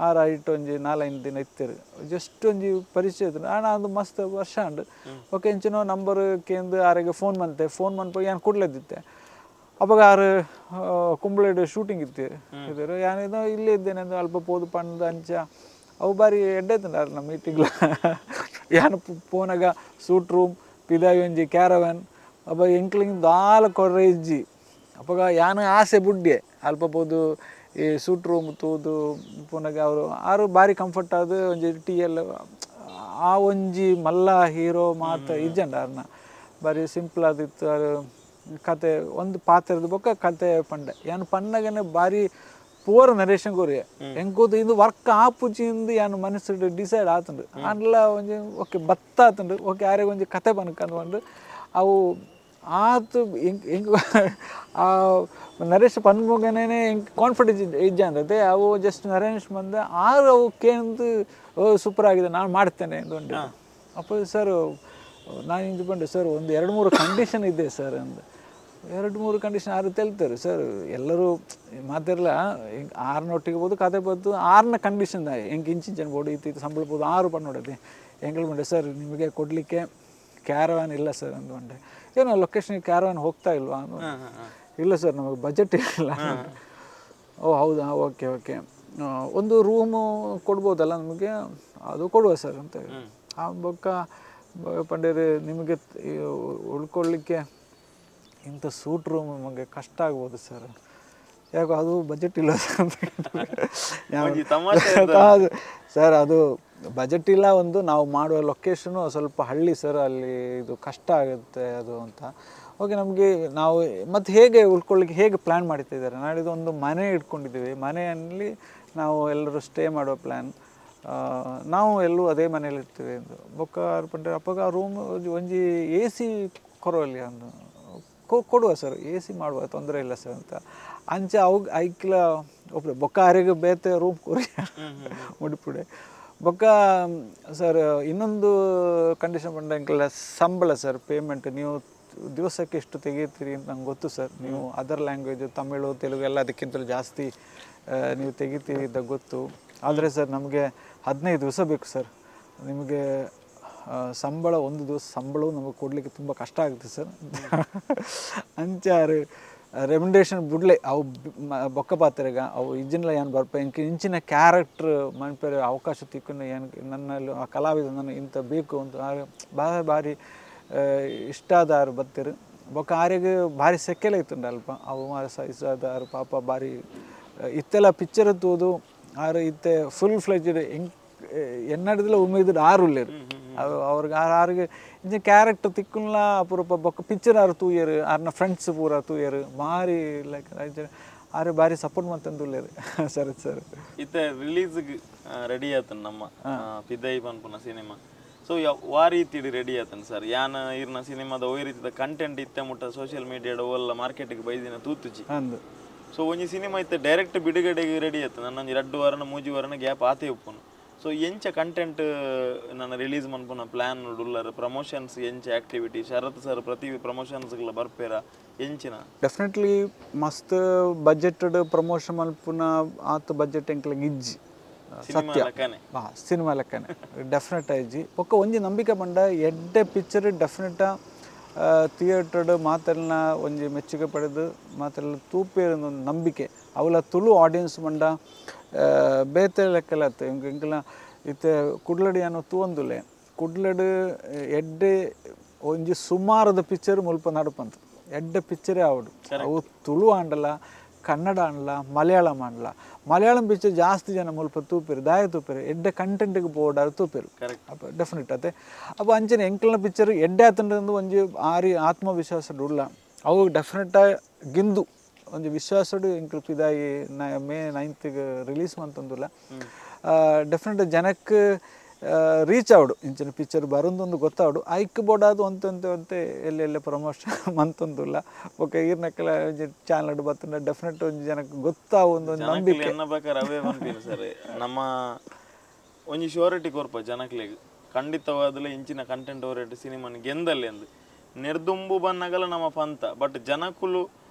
ಆರ ಇಟ್ಟು ಒಂಜಿ 4-5 ದಿನ ಇತ್ತೇರು ಜಸ್ಟ್ ಒಂಜಿ ಪರಿಚಯ ಇತ್ತು ಆಣ ಅದು ಮಸ್ತ್ ವರ್ಷ ಉಂಡು ಓಕೆ ಎಂಚಿನೋ ನಂಬರ್ ಕೇಂದ್ರ ಆರಿಗೆ ಫೋನ್ ಮನ್ಪು ಯಾನು ಕೊಡ್ಲೇದಿತ್ತೆ ಅಪ್ಪಾಗ ಆರು ಕುಂಬಳೇಡು ಶೂಟಿಂಗ್ ಇದ್ದರು ಯಾನೇನೋ ಇಲ್ಲೇ ಇದ್ದೇನೆ ಅಂದ್ರೆ ಅಲ್ಪ ಪೋದು ಪಂಡ್ ಅಂಚ ಅವು ಬಾರಿ ಎಡ್ಡೈತಂಡ ನಮ್ಮ ಮೀಟಿಂಗ್ಲ ಯಾನು ಪೋನಾಗ ಸೂಟ್ ರೂಮ್ ಪಿದಾಯಿ ಒಂಜಿ ಕ್ಯಾರವ್ಯಾನ್ ಅಪ್ಪ ಎಂಕ್ಲಿಂಗ್ ದಾಲ ಕೊರ್ರೆ ಇಜ್ಜಿ ಅಪ್ಪಾಗ ಯಾನು ಆಸೆ ಬುಡ್ಡೆ ಅಲ್ಪ ಪೋದು ಈ ಸೂಟ್ ರೂಮ್ ತೂದು ಪುನಗ ಅವರು ಆರು ಭಾರಿ ಕಂಫರ್ಟ್ ಆದ ಒಂಜಿ TL ಆ ಒಂಜಿ ಮಲ್ಲ ಹೀರೋ ಮಾತ ಇಜ್ಜಂಡ ಅವ್ರನ್ನ ಭಾರಿ ಸಿಂಪಲ್ ಆದಿತ್ತು ಅದು ಕತೆ ಒಂದು ಪಾತ್ರದ ಬೊಕ್ಕ ಕತೆ ಪಂಡೆ ಯಾನು ಪನ್ನಗನೆ ಭಾರಿ ಪೂರ ನರೇಶನ್ ಕೋರಿಯೆ ಎಂಕೂತು ಇದು ವರ್ಕ್ ಆಪುಜಿಂದು ಯಾನು ಮನಸ್ಸು ಡಿಸೈಡ್ ಆತುಂಡು ಅಂಡ್ಲ ಒಂಜಿ ಓಕೆ ಬತ್ತ ಆತುಂಡು ಓಕೆ ಯಾರಿಗೆ ಒಂಜಿ ಕತೆ ಪನ್ಕಂಡು ಅವು ಆತು ಹೆಂಗೆ ಆ ನರೇಶ್ ಪನ್ಮುಗನೇ ಹೆಂಗೆ ಕಾನ್ಫಿಡೆನ್ಸ್ ಇಜ್ಜಂದತೆ ಅವು ಜಸ್ಟ್ ನರೇಶ್ ಬಂದ ಆರು ಅವು ಕೇಂದು ಸೂಪರ್ ಆಗಿದೆ ನಾನು ಮಾಡ್ತೇನೆ ಅಂದ್ಕೊಂಡು ಅಪ್ಪ ಸರ್ ನಾನು ಇಂದು ಬಂದೆ ಸರ್ ಒಂದು 2-3 ಕಂಡೀಷನ್ ಇದೆ ಸರ್ ಅಂದ 2-3 ಕಂಡೀಷನ್ ಆರು ತೆಲ್ತಾರೆ ಸರ್ ಎಲ್ಲರೂ ಮಾತಿರಲ್ಲ ಹಿಂಗೆ ಆರ್ನೊಟ್ಟಿಗೆ ಬೋದು ಕತೆ ಬದ್ದು 6ನ ಕಂಡೀಷನ್ ಹೆಂಗೆ ಇಂಚಿನ ಬೋಡು ಇತ್ತು ಸಂಬಳ ಬೋದು 6 ಪಣ್ಣೋಡೈತಿ ಎಂಗಳು ಮಂಡೆ ಸರ್ ನಿಮಗೆ ಕೊಡಲಿಕ್ಕೆ ಕ್ಯಾರವಾನ್ ಇಲ್ಲ ಸರ್ ಅಂದ್ಕೊಂಡೆ. ಏನೋ ಲೊಕೇಶನ್ಗೆ ಕ್ಯಾರವಾನ್ ಹೋಗ್ತಾ ಇಲ್ವಾ ಅಂದು. ಇಲ್ಲ ಸರ್ ನಮಗೆ ಬಜೆಟ್ ಇಲ್ಲ. ಓ ಹೌದಾ, ಓಕೆ ಓಕೆ, ಒಂದು ರೂಮು ಕೊಡ್ಬೋದಲ್ಲ ನಮಗೆ, ಅದು ಕೊಡುವ ಸರ್ ಅಂತ ಹೇಳಿ. ಆ ಬೊಕ್ಕ ಪಂಡೇರು ನಿಮಗೆ ಉಳ್ಕೊಳ್ಳಿಕ್ಕೆ ಇಂಥ ಸೂಟ್ ರೂಮ್ ನಮಗೆ ಕಷ್ಟ ಆಗ್ಬೋದು ಸರ್, ಯಾಕೋ ಅದು ಬಜೆಟ್ ಇಲ್ಲ ಸರ್. ಅದು ಬಜೆಟ್ ಇಲ್ಲ, ಒಂದು ನಾವು ಮಾಡುವ ಲೊಕೇಶನು ಸ್ವಲ್ಪ ಹಳ್ಳಿ ಸರ್, ಅಲ್ಲಿ ಇದು ಕಷ್ಟ ಆಗುತ್ತೆ ಅದು ಅಂತ. ಓಕೆ, ನಮಗೆ ನಾವು ಮತ್ತು ಹೇಗೆ ಉಳ್ಕೊಳ್ಳಿಕ್ಕೆ ಹೇಗೆ ಪ್ಲ್ಯಾನ್ ಮಾಡ್ತಿದ್ದಾರೆ, ನಾಡಿದ್ದು ಒಂದು ಮನೆ ಇಟ್ಕೊಂಡಿದ್ದೀವಿ, ಮನೆಯಲ್ಲಿ ನಾವು ಎಲ್ಲರೂ ಸ್ಟೇ ಮಾಡೋ ಪ್ಲ್ಯಾನ್, ನಾವು ಎಲ್ಲೂ ಅದೇ ಮನೇಲಿ ಇರ್ತೀವಿ ಎಂದು ಬೊಕ್ಕ ಪಂಡ ಅಪ್ಪಗ ರೂಮ್ ಒಂಜಿ ಎ ಸಿ ಕೊರವಲ್ಲಿ ಅಂದು ಕೊಡುವ ಸರ್, ಎ ಸಿ ಮಾಡುವ ತೊಂದರೆ ಇಲ್ಲ ಸರ್ ಅಂತ ಅಂಚೆ ಅವು ಐಕ್ಲ ಒಪ್ಪೆ ಬೊಕ್ಕ ಅರೆಗೆ ಬೇತೆ ರೂಮ್ ಕೊರಿ ಮುಡಿಪುಡೆ ಬೊಕ್ಕ ಸರ್. ಇನ್ನೊಂದು ಕಂಡೀಷನ್ ಬಂದ ಅಂಕಲ್ಲ ಸಂಬಳ ಸರ್, ಪೇಮೆಂಟ್ ನೀವು ದಿವಸಕ್ಕೆ ಎಷ್ಟು ತೆಗೀತೀರಿ ಅಂತ ನಂಗೆ ಗೊತ್ತು ಸರ್. ನೀವು ಅದರ್ ಲ್ಯಾಂಗ್ವೇಜು ತಮಿಳು ತೆಲುಗು ಎಲ್ಲ ಅದಕ್ಕಿಂತಲೂ ಜಾಸ್ತಿ ನೀವು ತೆಗಿತೀರಿ ಅಂತ ಗೊತ್ತು. ಆದರೆ ಸರ್ ನಮಗೆ 15 ದಿವಸ ಬೇಕು ಸರ್. ನಿಮಗೆ ಸಂಬಳ, ಒಂದು ದಿವಸ ಸಂಬಳವು ನಮಗೆ ಕೊಡಲಿಕ್ಕೆ ತುಂಬ ಕಷ್ಟ ಆಗುತ್ತೆ ಸರ್. ಅಂಚಾರು ರೆಮ್ಯುನರೇಷನ್ ಬಿಡ್ಲೆ ಅವು ಬೊಕ್ಕ ಪಾತ್ರೆಗ ಅವು ಇಜ್ಜಿನಲ್ಲ ಏನು ಬರ್ಪೆ ಇಂಚಿನ ಕ್ಯಾರೆಕ್ಟ್ರ್ ಮನ್ಪೇರೆ ಅವಕಾಶ ತಿಕ್ಕೊಂಡು ಏನು ನನ್ನಲ್ಲಿ ಆ ಕಲಾವಿದ ನನ್ನ ಇಂಥ ಬೇಕು ಅಂತ ಭಾರಿ ಇಷ್ಟಾದಾರು ಬತ್ತಿರು ಬೊಕ್ಕ ಆರೆಗೆ ಭಾರಿ ಸೆಕೆಲೆ ಇತ್ತುಂಡು ಅಲ್ಪ ಅವು ಇಷ್ಟಾದಾರು ಪಾಪ ಭಾರಿ ಇತ್ತೆಲ್ಲ ಪಿಕ್ಚರ್ ತೂದು ಆರು ಇತ್ತೆ ಫುಲ್ ಫ್ಲೆಜ್ಡ್ ಎನ್ನಡದಿಲ್ಲ ಉಮೇದು ಆರುಲ್ಲೇರು ಅವ್ರಿಗೆ ಆರಿಗೆ ಇಂಚ ಕ್ಯಾರೆಕ್ಟರ್ ತಿಕ್ಕುಲ್ಲ ಅಪರೂಪ ಬೊಕ್ಕ ಪಿಕ್ಚರ್ ಆರು ತೂಯರು ಆರ್ನ ಫ್ರೆಂಡ್ಸ್ ಪೂರ ತೂಯರು ಭಾರಿ ಲೈಕ್ ಆರು ಭಾರಿ ಸಪೋರ್ಟ್ ಮಾಡ್ತಂದುಲ್ಲೇರು ಸರಿ ಸರ್. ಇತ್ತೆ ರಿಲೀಸ್ಗೆ ರೆಡಿ ಆತನ ನಮ್ಮ ಪಿದಾಯಿ ಪನ್ಪುನ ಸಿನಿಮಾ. ಸೊ ವಾ ರೀತಿ ರೆಡಿ ಆತನ ಸರ್, ಯಾನ ಇರ್ನ ಸಿನಿಮಾದ ಒಯ್ ರೀತಿದ ಕಂಟೆಂಟ್ ಇತ್ತೆ ಮುಟ್ಟ ಸೋಷಿಯಲ್ ಮೀಡಿಯಾದ ಓಲ್ಲ ಮಾರ್ಕೆಟಿಗೆ ಬೈದಿನ ತೂತುಜಿ. ಸೊ ಒಂಜಿ ಸಿನಿಮಾ ಇತ್ತೆ ಡೈರೆಕ್ಟ್ ಬಿಡುಗಡೆಗೆ ರೆಡಿ ಆಯ್ತು, ನನ್ನೊಂದು 2 ವಾರನ 3 ವಾರನ ಗ್ಯಾಪ್ ಆತೇ ಉಪ್ಪುನು. ಸೊ ಎಂಚ ಕಂಟೆಂಟ್ ನನ್ನ ರಿಲೀಸ್ ಮನ್ಪುನ ಪ್ಲ್ಯಾನ್ ಉಳ್ಳಾರ, ಪ್ರಮೋಷನ್ಸ್ ಎಂಚ ಆ್ಯಕ್ಟಿವಿಟಿ ಶರತ್ ಸರ್ ಪ್ರತಿ ಪ್ರಮೋಷನ್ಸ್ಗಳ ಬರ್ಪೇರ ಎಂಚಿನ? ಡೆಫಿನೆಟ್ಲಿ ಮಸ್ತ್ ಬಜೆಟೆಡ್ ಪ್ರಮೋಷನ್ ಮಲ್ಪುನ ಆತ ಬಜೆಟ್ ಎಂಕ್ಲಿಗೆ ಇಜ್ಜಿ ಸತ್ಯ ಸಿನಿಮಾ ಲೆಕ್ಕನೆ ಡೆಫಿನೆಟ್ ಆಯ್ಜಿ ಒಕ್ಕ ಒಂಜಿ ನಂಬಿಕೆ ಬಂಡ ಎಡ್ಡೆ ಪಿಕ್ಚರ್ ಡೆಫಿನೆಟ್ ಥಿಯೇಟರ್ಡ್ ಮಾತೆಲ್ಲ ಒಂಜಿ ಮೆಚ್ಚುಗೆ ಪಡೆದು ಮಾತೆಲ್ಲ ತೂಪೇರ ಒಂದು ನಂಬಿಕೆ ಅವಲ ತುಳು ಆಡಿಯನ್ಸ್ ಬಂಡ ಬೇತೆ ಲೆಕ್ಕಲ ಇಂಕಲ ಇತ್ತೆ ಕುಡ್ಲಡಿ ಅನ್ನೋ ತೂವೊಂದುಲೆ ಕುಡ್ಲಡು ಎಡ್ಡೆ ಒಂಜಿ ಸುಮಾರದ ಪಿಕ್ಚರ್ ಮುಲ್ಪ ನಡಪಂತ ಎಡ್ಡೆ ಪಿಕ್ಚರೇ ಆವಡು ಅವು ತುಳು ಆಂಡಲ ಕನ್ನಡ ಆಂಡ್ಲ ಮಲಯಾಳಂ ಆಂಡ್ಲ ಮಲಯಾಳಂ ಪಿಕ್ಚರ್ ಜಾಸ್ತಿ ಜನ ಮುಲ್ಪ ತೂಪೇರು ದಾಯ ತೂಪೇರು ಎಡ್ಡೆ ಕಂಟೆಂಟ್ಗೆ ಬೋರ್ಡಾರು ತೂಪೇರು ಅಪ್ಪ ಡೆಫಿನೆಟ್ ಅತ್ತೆ ಅಪ್ಪ ಅಂಚನೆ ಎಂಕ್ಲನ ಪಿಕ್ಚರ್ ಎಡ್ಡೆ ಆತಂಡು ಒಂಜಿ ಆರಿ ಆತ್ಮವಿಶ್ವಾಸ ಉಳ್ಳ ಅವು ಡೆಫಿನೆಟ್ಟಾಗಿ ಗಿಂದು ಒಂದು ವಿಶ್ವಾಸಡು ಎಂಕ್ಲು ಪಿದಾಯಿ May 9th ರಿಲೀಸ್ ಮಂತಂದುಲ್ಲ ಡೆಫಿನೆಟ್ ಜನಕ್ಕೆ ರೀಚ್ ಆವಡು ಇಂಚಿನ ಪಿಕ್ಚರ್ ಬರೋದೊಂದು ಗೊತ್ತಾವಡು ಐಕ್ ಬೋಡಾದು ಅಂತೆ ಎಲ್ಲೆಲ್ಲ ಪ್ರಮೋಷನ್ ಮಂತಂದುಲ್ಲ ಓಕೆ ಈರ್ನಕ್ಕೆಲ್ಲ ಚಾನಲ್ ಬರ್ತಂಡ ಡೆಫಿನೆಟ್ ಒಂದು ಜನಕ್ಕೆ ಗೊತ್ತಾವ ಒಂದು ನಂಬಿಕೆ ಅವೇ ಬಂದಿಲ್ಲ ಸರ್. ನಮ್ಮ ಒಂಜಿ ಶ್ಯೂರಿಟಿ ಕೊರ್ಪ ಜನಕ್ಲೆಗ್ ಖಂಡಿತವಾದಲೇ ಇಂಚಿನ ಕಂಟೆಂಟ್ ಓರಿಯೆಂಟ್ ಸಿನಿಮಾನ ಗೆಂದಲ್ಲಿ ಅಂದು ನೆರ್ದುಂಬು ಬನ್ನಗಲ ನಮ್ಮ ಪಂತ ಬಟ್ ಜನಕ್ಕುಲು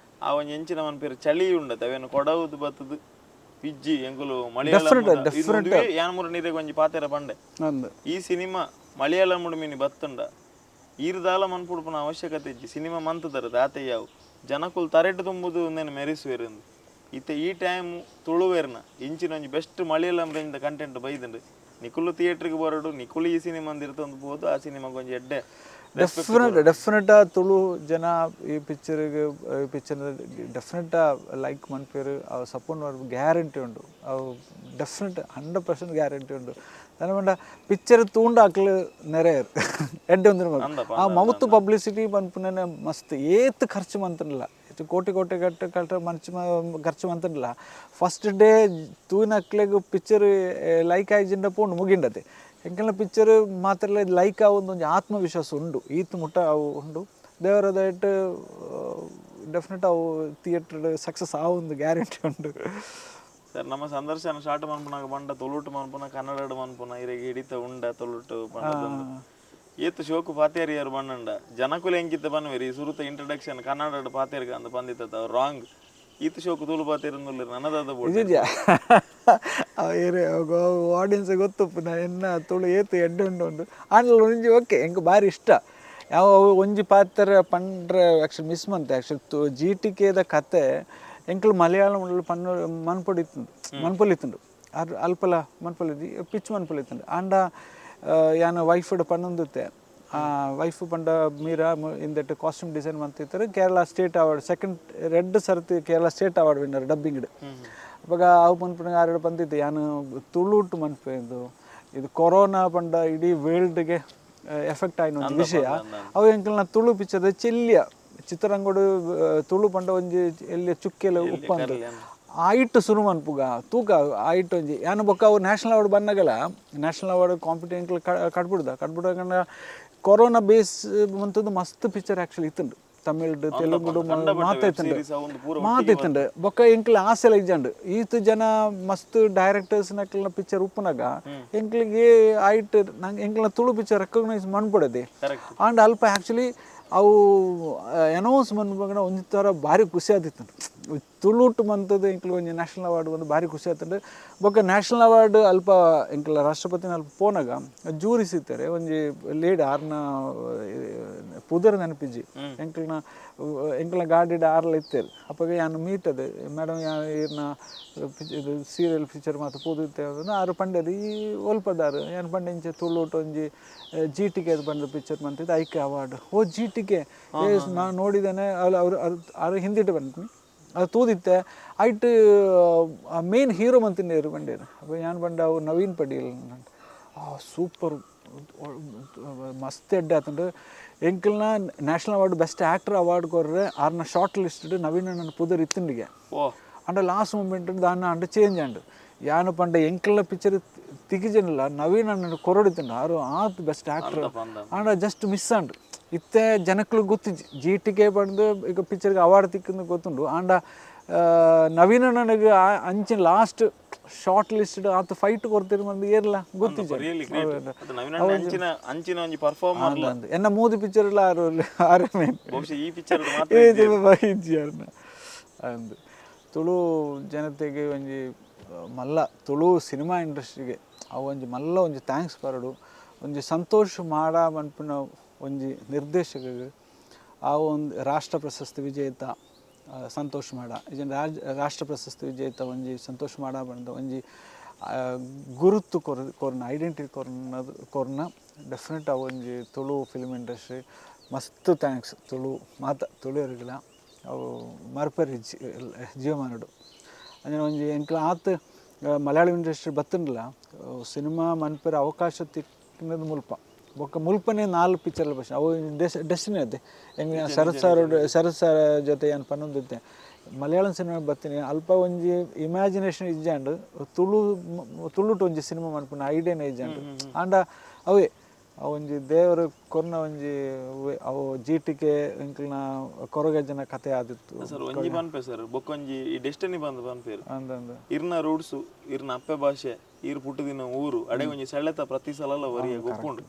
ಆ ಒಂಜಿ ಎಂಚಿನ ಮನ್ಪೇರು ಚಳಿ ಉಂಡತೆ ಅವೇನು ಕೊಡವುದು ಬತ್ತದು ಪಿಜ್ಜಿ ಎಂಗುಲು ಮಲಯಾಳಂ ಯಾನ್ ಮೂರು ನೀರಿಗೆ ಒಂಜಿ ಪಾತೆರ ಬಂಡೆ ಈ ಸಿನಿಮಾ ಮಲಯಾಳಂ ಮೀನಿ ಬತ್ತುಂಡ ಈರ್ದಾಲ ಮನ್ಪುಡ್ಪುನ ಅವಶ್ಯಕತೆ ಇಜ್ಜಿ ಸಿನಿಮಾ ಮಂತದರ ದಾತೆ ಯಾವು ಜನಕ್ಕುಲು ತರೆಟ್ ತುಂಬುದು ಒಂದೇನು ಮೆರಿಸುವೆರಿಂದ ಇತ್ತೆ ಈ ಟೈಮ್ ತುಳುವೇರ್ನ ಇಂಚಿನ ಒಂಜಿ ಬೆಸ್ಟ್ ಮಲಯಾಳಂ ರೇಂಜ್ ಕಂಟೆಂಟ್ ಬೈದಂಡು ನಿಕುಲು ಥಿಯೇಟ್ರಿಗೆ ಬರೋಡು ನಿಕುಲು ಈ ಸಿನಿಮಾ ಇರ್ತಂದು ಬೋದು ಆ ಸಿನಿಮಾಗೆ ಒಂಜಿ ಎಡ್ಡೆ ಡೆಫಿನೆಟ್ ತುಳು ಜನ ಈ ಪಿಕ್ಚರಿಗೆ ಪಿಕ್ಚರ್ ಡೆಫಿನೆಟ್ ಲೈಕ್ ಮನ್ಪೇರು ಅವು ಸಪೋರ್ಟ್ ಮಾಡಿ ಗ್ಯಾರಂಟಿ ಉಂಡು ಅವು ಡೆಫಿನೆಟ್ 100% ಗ್ಯಾರಂಟಿ ಉಂಡು ನನ್ನ ಬಂಡ ಪಿಕ್ಚರ್ ತೂಂಡು ಹಾಕ್ಲು ನೆರೆಯರು ಎಡ್ಡೆ ಒಂದು ಆ ಮೌತ್ ಪಬ್ಲಿಸಿಟಿ ಪನ್ಪುನೇ ಮಸ್ತ್ ಏತ್ ಖರ್ಚು ಮಂತನಿಲ್ಲ ಕೋಟಿ ಗಟ್ಟೆ ಖರ್ಚು ಮಂತನಿಲ್ಲ ಫಸ್ಟ್ ಡೇ ತೂಯಿನ ಹಾಕ್ಲೆಗ್ ಪಿಕ್ಚರ್ ಲೈಕ್ ಆಯ್ಜಿಂಡ ಪೋಂಡು ಮುಗಿಂಡತೆ ಎಂಕೆಲ್ಲ ಪಿಕ್ಚರ್ ಮಾತ್ರ ಲೈಕ್ ಆವೊಂದು ಆತ್ಮವಿಶ್ವಾಸ ಉಂಡು ಈತ್ ಮುಟ್ಟ ಅವು ಉಂಡು ದೇವರದ ಇಟ್ಟು ಡೆಫಿನೆಟ್ ಅವು ಥಿಯೇಟರ್ ಸಕ್ಸಸ್ ಆವೊಂದು ಗ್ಯಾರಂಟಿ ಉಂಡು ಸರ್. ನಮ್ಮ ಸಂದರ್ಶನ ಶಾರ್ಟ್ ಮನ್ಪುನಾಗ ಬಂಡ ತೊಳುಟು ಮನ್ಪುನ ಕನ್ನಡ ಮನ್ಪುನ ಇರೆಗೆ ಹಿಡಿತ ಉಂಡ ತೊಳುಟು ಬಂಡದೊಂದು ಏತು ಶೋಕು ಪಾತೇರಿಯರು ಬಣ್ಣಂಡ ಜನಕುಲು ಎಂಕಿತ್ತ ಬನ್ವೇರಿ ಸುರುತ ಇಂಟ್ರಡಕ್ಷನ್ ಕನ್ನಡ ಪಾತೇರಿಗೆ ಅಂತ ಬಂದಿತ್ತ ರಾಂಗ್ ಈತ ಶೋಕು ತುಳು ಪಾತಿರನ್ನುಲ್ಲ ನನ್ನದಾದ ಇದೆಯಾ ಆಡಿಯನ್ಸ್ ಗೊತ್ತಪ್ಪು ನಾ ಎನ್ನ ತುಳು ಏತು ಎಡ್ಡೆ ಉಂಡು ಆಂಡ್ಲ ಒಂಜಿ ಓಕೆ ಎಂಕ್ ಭಾರಿ ಇಷ್ಟ ಯಾವ ಒಂಜಿ ಪಾತ್ರ ಪಂಡ್ರೆ ಆ್ಯಕ್ಚುಲಿ ಮಿಸ್ ಮಂತೆ ಆ್ಯಕ್ಚುಲಿ ಜಿ ಟಿ ಕೆದ ಕತೆ ಎಂಕ್ಲು ಮಲಯಾಳಂ ಪನ್ನು ಮನ್ಪೊಲಿತ್ತುಂಡು ಅದು ಅಲ್ಪಲ ಮನ್ಪೊಲಿದ್ದು ಪಿಚ್ ಮನ್ಪೊಲಿತ್ತುಂಡು ಆಂಡ ಯಾನ ವೈಫ್ಡ್ ಪನ್ನೊಂದುತ್ತೆ ವೈಫ್ ಪಂಡ ಮೀರಾ ಇಂದೆಟ್ ಕಾಸ್ಟ್ಯೂಮ್ ಡಿಸೈನ್ ಮಂತಿರ್ತಾರೆ ಕೇರಳ ಸ್ಟೇಟ್ ಅವಾರ್ಡ್ ಸೆಕೆಂಡ್ ರೆಡ್ ಸರ್ತಿ Kerala state award winner dubbing ಅವಾಗ ಅವು ಪನ್ಪುನ ಆರು ಬಂದಿದ್ದೆ ಯಾನು ತುಳುಟು ಮನ್ಪೆಂದು ಇದು ಕೊರೋನಾ ಪಂಡ ಇಡೀ ವರ್ಲ್ಡ್ಗೆ ಎಫೆಕ್ಟ್ ಆಯ್ನ ಒಂದು ವಿಷಯ ಅವು ಎಂಕಲ್ನ ತುಳು ಪಿಕ್ಚರ್ ಚೆಲ್ಲಿಯ ಚಿತ್ರರಂಗೋಡು ತುಳು ಪಂಡ ಒಂಜಿ ಎಲ್ಲಿ ಚುಕ್ಕೆಲ್ಲ ಉಪ್ಪಂದು ಆಯಿಟ್ಟು ಶುರು ಮನ್ಪುಗ ತೂಕ ಆಯಿಟ್ಟು ಒಂಜಿ ಯಾನು ಬೊಕ್ಕ ಅವು ನ್ಯಾಷನಲ್ ಅವಾರ್ಡ್ ಬಂದಾಗಲ ನ್ಯಾಷನಲ್ ಅವಾರ್ಡ್ ಕಾಂಪಿಟೇಂಟ್ಲು ಕಟ್ಬಿಡ್ದ ಕೊರೋನಾ ಬೇಸ್ ಮಂತದ್ದು ಮಸ್ತ್ ಪಿಕ್ಚರ್ ಆ್ಯಕ್ಚುಲಿ ಇತ್ತುಂಡು ತಮಿಳ್ಡು ತೆಲುಗುಡು ಮಾತಿತ್ತುಂಡು ಬೊಕ್ಕ ಎಂಕ್ಲ ಆಸೆಲ ಇಜ್ಜಂಡು ಈತ್ ಜನ ಮಸ್ತ್ ಡೈರೆಕ್ಟರ್ಸ್ ನಕ್ಲಿನ ಪಿಕ್ಚರ್ ಉಪ್ಪುನಾಗ ಎಂಕ್ಲಿಗೆ ಆಯ್ತು ನಂಗೆ ಎಂಕ್ಲಿನ ತುಳು ಪಿಕ್ಚರ್ ರೆಕಗ್ನೈಸ್ ಮನ್ಪೊಡದೆ ಆಂಡ್ ಅಲ್ಪ ಆ್ಯಕ್ಚುಲಿ ಅವು ಅನೌನ್ಸ್ ಮನ್ಪುಗ ಒಂಜಿ ಥರ ಭಾರಿ ಖುಷಿ ಆದಿತ್ತು ತುಳುಟು ಮಂತದ್ದು ಎಂಕ್ಲು ಒಂಜಿ ನ್ಯಾಷನಲ್ ಅವಾರ್ಡ್ ಬಂದು ಭಾರಿ ಖುಷಿ ಆಯ್ತಂಡು ಬೊಕ್ಕ ನ್ಯಾಷನಲ್ ಅವಾರ್ಡ್ ಅಲ್ಪ ಎಂಕ್ಲ ರಾಷ್ಟ್ರಪತಿನ ಅಲ್ಪ ಪೋನಾಗ ಜೂರಿ ಸಿಗ್ತಾರೆ ಒಂಜಿ ಲೇಡಿ ಆರ್ನ ಪುದರ್ ನೆನಪಿಜ್ಜಿ ಎಂಕ್ಲ ಗಾಡಿಡ ಆರ್ಲ ಇತ್ತೇರು ಅಪ್ಪಗೆ ಯಾನು ಮೀಟದು ಮೇಡಮ್ ಇರ್ನ ಇದು ಸೀರಿಯಲ್ ಪಿಕ್ಚರ್ ಮಾತ್ರ ಪೂದಿರ್ತೇವೆ ಆರು ಪಂಡದು ಈ ಒಲ್ಪದಾರು ಏನು ಪಂಡ ಇಂಚೆ ತುಳುಟು ಒಂಜಿ ಜಿ ಟಿ ಕೆ ಬಂದ ಪಿಕ್ಚರ್ ಮಂತಿದ್ದು ಐಕೆ ಅವಾರ್ಡ್ ಓ ಜಿ ಟಿ ಕೆ ನಾನು ನೋಡಿದ್ದೇನೆ ಅವ್ರು ಹಿಂದಿಟ್ಟು ಬಂದು ಅದು ತೂದಿತ್ತೆ ಐಟ್ ಮೇನ್ ಹೀರೋ ಮಂತಿನೇರು ಬಂಡೇರು ಅಪ್ಪ ಯಾನು ಬಂಡ ಅವು ನವೀನ್ ಪಡೀಲ್ ಸೂಪರ್ ಮಸ್ತ್ ಎಡ್ಡೆ ಆತಂಡು ಎಂಕಲ್ನ national award best actor award ಕೊರ್ರೆ ಆರ್ನ ಶಾರ್ಟ್ ಲಿಸ್ಟ್ ನವೀನ್ ನನ್ನ ಪುದರ್ ಇತ್ತಿಂಡಿಗೆ ಅಂಡ ಲಾಸ್ಟ್ ಮೂಮೆಂಟ್ ದಾನ್ನ ಅಂಡ ಚೇಂಜ್ ಆಂಡು ಯಾನು ಪಂಡ ಎಂಕಲ್ನ ಪಿಕ್ಚರ್ ತಿಗಿಜನಿಲ್ಲ ನವೀನ್ ಅಣ್ಣ ಕೊರಡಿತ್ತಂಡು ಆರು ಆತ್ ಬೆಸ್ಟ್ ಆ್ಯಕ್ಟರ್ ಆಂಡ ಜಸ್ಟ್ ಮಿಸ್ ಆಂಡು ಇತ್ತೆ ಜನಕ್ಲು ಗೊತ್ತಿಜ್ಜಿ ಜಿ ಟಿ ಕೆ ಬಂದು ಈಗ ಪಿಕ್ಚರ್ಗೆ ಅವಾರ್ಡ್ ತಿಕ್ಕಿಂದು ಗೊತ್ತುಂಡು ಆಂಡ ನವೀನ್ ಅಣ್ಣನಿಗೆ ಅಂಚಿನ ಲಾಸ್ಟ್ ಶಾರ್ಟ್ ಲಿಸ್ಟ್ ಆತ ಫೈಟ್ ಕೊಡ್ತಿರು ಮಂದಿ ಏರ್ಲ ಗೊತ್ತಿಜ್ಜಿ ಎನ್ನ ಮೂದು ಪಿಕ್ಚರ್ ಎಲ್ಲ ಅಂದು ತುಳು ಜನತೆಗೆ ಒಂಜಿ ಮಲ್ಲ ತುಳು ಸಿನಿಮಾ ಇಂಡಸ್ಟ್ರಿಗೆ ಅವು ಒಂಜಿ ಮಲ್ಲ ಒಂಜಿ ಥ್ಯಾಂಕ್ಸ್ ಬರಡು ಒಂಜಿ ಸಂತೋಷ್ ಮಾಡ ಮನ್ಪುನ ಒಂಜಿ ನಿರ್ದೇಶಕಗೆ ಆ ಒಂದು ರಾಷ್ಟ್ರ ಪ್ರಶಸ್ತಿ ವಿಜೇತ ಸಂತೋಷ್ ಮಾಡ ಇದನ್ನು ರಾಷ್ಟ್ರ ಪ್ರಶಸ್ತಿ ವಿಜೇತ ಒಂಜಿ ಸಂತೋಷ್ ಮಾಡ ಬಂದ ಒಂಜಿ ಗುರುತು ಕೊರ್ನ ಐಡೆಂಟಿಟಿ ಕೊರ್ನ ಡೆಫಿನೆಟ್ ಆ ಒಂಜಿ ತುಳು ಫಿಲ್ಮ್ ಇಂಡಸ್ಟ್ರಿ ಮಸ್ತ್ ಥ್ಯಾಂಕ್ಸ್ ತುಳು ತುಳುವರಿಗಿಲ್ಲ ಅವು ಮರ್ಪರಿ ಜೀವಮಾನಡು ಅಂದರೆ ಒಂಜಿ ಎಂಕ್ಲ ಆತ್ ಮಲಯಾಳಂ ಇಂಡಸ್ಟ್ರಿ ಬತ್ತುಂಡಲ ಸಿನಿಮಾ ಮನ್ಪೆರ ಅವಕಾಶ ತಿಕ್ಕಿನದು ಮುಲ್ಪ ಬೊಕ್ಕ ಮುಲ್ಪನೇ 4 ಪಿಕ್ಚರ್ಲ ಬಸ್ ಅವು ಡೆಸ್ಟಿನಿ ಅದೇ ಹೆಂಗೆ ಶರತ್ ಸರ್ ಜೊತೆ ಏನು ಪನ್ನೊಂದಿತ್ತೆ ಮಲಯಾಳಂ ಸಿನಿಮಾ ಬರ್ತೀನಿ ಅಲ್ಪ ಒಂಜಿ ಇಮ್ಯಾಜಿನೇಷನ್ ಇಜ್ಜಾಂಡು ತುಳುಟು ಒಂಜಿ ಸಿನಿಮಾ ಮನ್ಪುನ ಐಡಿಯಾನ ಇಜ್ಜಾಂಡು ಆಂಡ ಅವೇ ಒಂಜಿ ದೇವರು ಕೊರ್ನ ಒಂಜಿ ಅವು ಜಿ ಟಿ ಕೆ ಎಂಕ್ಲ್ನ ಕೊರಗಜ್ಜನ ಕತೆ ಆದಿತ್ತು ಸರ್ ಒಂಜಿ ಪನ್ಪೆ ಸರ್ ಬೊಕ್ಕೊಂಜಿ ಈ ಡೆಸ್ಟಿನಿ ಬಂದು ಪನ್ಪೇರು ಇರ್ನ ರೂಟ್ಸು ಇರ್ನ ಅಪ್ಪೆ ಭಾಷೆ ಈರು ಪುಟ್ಟದಿನ ಊರು ಅಡೆ ಒಂಜಿ ಸೆಳೆತ ಪ್ರತಿ ಸಲ ವರಿಯ ಗೊಪ್ಪುಂಡು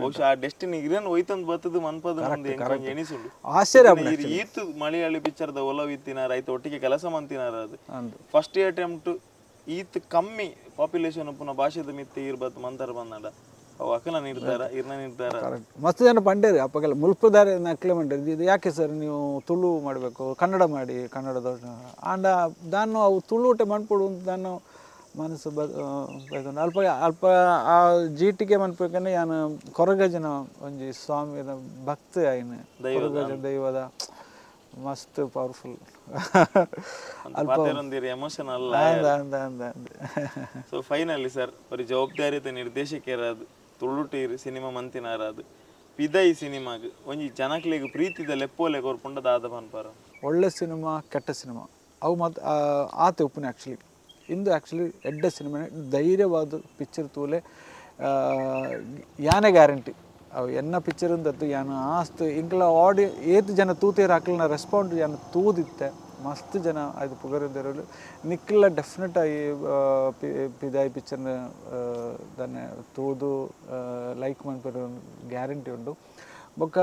ಬಹುಶಃ ಆ ಡೆಸ್ಟಿನಿ ಇರನ್ ಒಯ್ತಂದು ಬತ್ತದು ಮನ್ಪದ ಮಂದಿ ಎಣಿಸುಂಡು ಆಶ್ಚರ್ಯ ಈತ್ ಮಲಯಾಳಿ ಪಿಕ್ಚರ್ದ ಒಲವಿತ್ತಿನಾರ ಆಯ್ತು ಒಟ್ಟಿಗೆ ಕೆಲಸ ಮಂತಿನಾರ ಅದು ಫಸ್ಟ್ ಅಟೆಂಪ್ಟ್ ಈತ್ ಕಮ್ಮಿ ಪಾಪ್ಯುಲೇಷನ್ ಉಪ್ಪುನ ಭಾಷೆದ ಮಿತ್ತೆ ಇರ್ಬತ್ ಮಂತರ ಬಂದಾಡ ಅಕಲ ನಿರ್ಧಾರ ಇರ್ನ ನಿರ್ಧಾರ ಮಸ್ತ್ ಜನ ಪಂಡೇರಿ ಅಪ್ಪಗೆಲ್ಲ ಮುಲ್ಪದಾರೆ ನಕ್ಲೆ ಮಂಡೇರಿ ಇದು ಯಾಕೆ ಸರ್ ನೀವು ತುಳು ಮಾಡಬೇಕು ಕನ್ನಡ ಮಾಡಿ ಕನ್ನಡದ ಆಂಡ ದಾನು ಅವು ತುಳು ಊಟ ಮನ್ಪೊಡು ದಾನು ಮನಸ್ಸು ಬೈಕೊಂಡು ಅಲ್ಪ ಆ ಜಿ ಟಿ ಕೆ ಮನ್ಪೇಕಂದ್ರೆ ಯಾನು ಕೊರಗಜನ ಒಂಜಿ ಸ್ವಾಮಿದ ಭಕ್ತಿ ಆಯ್ನ ಕೊರಗಜ ದೈವದ ಮಸ್ತ್ powerful emotional so finally sir ಒಂದು ಜವಾಬ್ದಾರಿತ ನಿರ್ದೇಶಕರಾದ ತುಳುಟೀರು ಸಿನಿಮಾ ಮಂತಿನಾರಾದ ಪಿದೈ ಸಿನಿಮಾಗ ಒಂಜಿ ಜನಕ್ಲಿಗೆ ಪ್ರೀತಿದ ಲೆಪ್ಪೋಲೆ ಕೊರ್ಪುಂಡದ ಆದ ಪನ್ಪಾರ ಒಳ್ಳೆ ಸಿನಿಮಾ ಕೆಟ್ಟ ಸಿನಿಮಾ ಅವು ಮತ್ತು ಆತೆ ಉಪ್ಪುನೆ ಆ್ಯಕ್ಚುಲಿ ಇಂದು ಆ್ಯಕ್ಚುಲಿ ಎಡ್ಡ ಸಿನಿಮಾನೆ ಧೈರ್ಯವಾದ ಪಿಕ್ಚರ್ ತೂಲೆ ಯಾನೇ ಗ್ಯಾರಂಟಿ ಅವು ಎನ್ನ ಪಿಕ್ಚರ್ ಅಂದದ್ದು ಯಾನು ಆಸ್ತ್ ಇಂಕ್ಲ ಆಡಿ ಏತ್ ಜನ ತೂತೇರು ಹಾಕ್ಲನ ರೆಸ್ಪಾಂಡ್ ಯಾನು ತೂದಿತ್ತೆ ಮಸ್ತ್ ಜನ ಅದು ಪುಗರಿದ್ದರು ನಿಕ್ಲ ಡೆಫಿನೆಟ್ ಆಗಿ ಪಿದಾಯಿ ಪಿಕ್ಚರ್ನ ದನ್ನ ತೂದು ಲೈಕ್ ಮನ್ಪೆರ ಗ್ಯಾರಂಟಿ ಉಂಡು ಬೊಕ್ಕ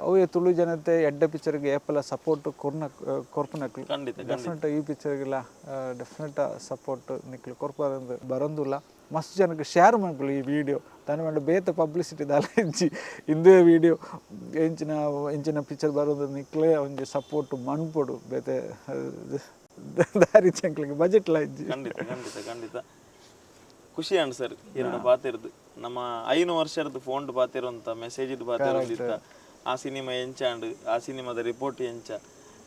ಅವೇ ತುಳು ಜನತೆ ಎಡ್ಡೆ ಪಿಕ್ಚರ್ಗೆ ಏಪಲ ಸಪೋರ್ಟ್ ಕೊರ್ಪನಕ್ಲು ಖಂಡಿತ ಡೆಫಿನೆಟ್ ಈ ಪಿಕ್ಚರ್ಗೆಲ್ಲ ಡೆಫಿನೆಟ್ ಸಪೋರ್ಟ್ ನಿಕ್ಲು ಕೊರ್ಪರಂದು ಬರೋದಿಲ್ಲ ಮಸ್ತ್ ಜನಕ್ಕೆ ಶೇರ್ ಮಾಡ್ಕೊಳ್ಳಿ ಈ ವಿಡಿಯೋ ತಾನು ಮಾಡಿ ಬೇತ ಪಬ್ಲಿಸಿಟಿ ದಾಲ ಹೆಂಚಿ ಇಂದೇ ವಿಡಿಯೋ ಎಂಚಿನ ಪಿಕ್ಚರ್ ಬರೋದು ನಿಕ್ಲೆ ಒಂಜಿ ಸಪೋರ್ಟ್ ಮಣ್ಪೊಡು ಬೇತೆ ದಾರಿ ಚಂಕ್ಲಿಗೆ ಬಜೆಟ್ಲ ಹೆಂಚಿ ಖಂಡಿತ ಖಂಡಿತ ಖಂಡಿತ ಖುಷಿ ಅಣ್ಣ ಸರ್ ಎರಡು ಪಾತಿರ್ದು ನಮ್ಮ 5 ವರ್ಷದ ಫೋನ್ ಪಾತಿರೋಂಥ ಮೆಸೇಜ್ ಪಾತಿರೋದಿತ್ತ ಆ ಸಿನಿಮಾ ಎಂಚಾಂಡ್ ಆ ಸಿನಿಮಾದ ರಿಪೋರ್ಟ್ ಎಂಚ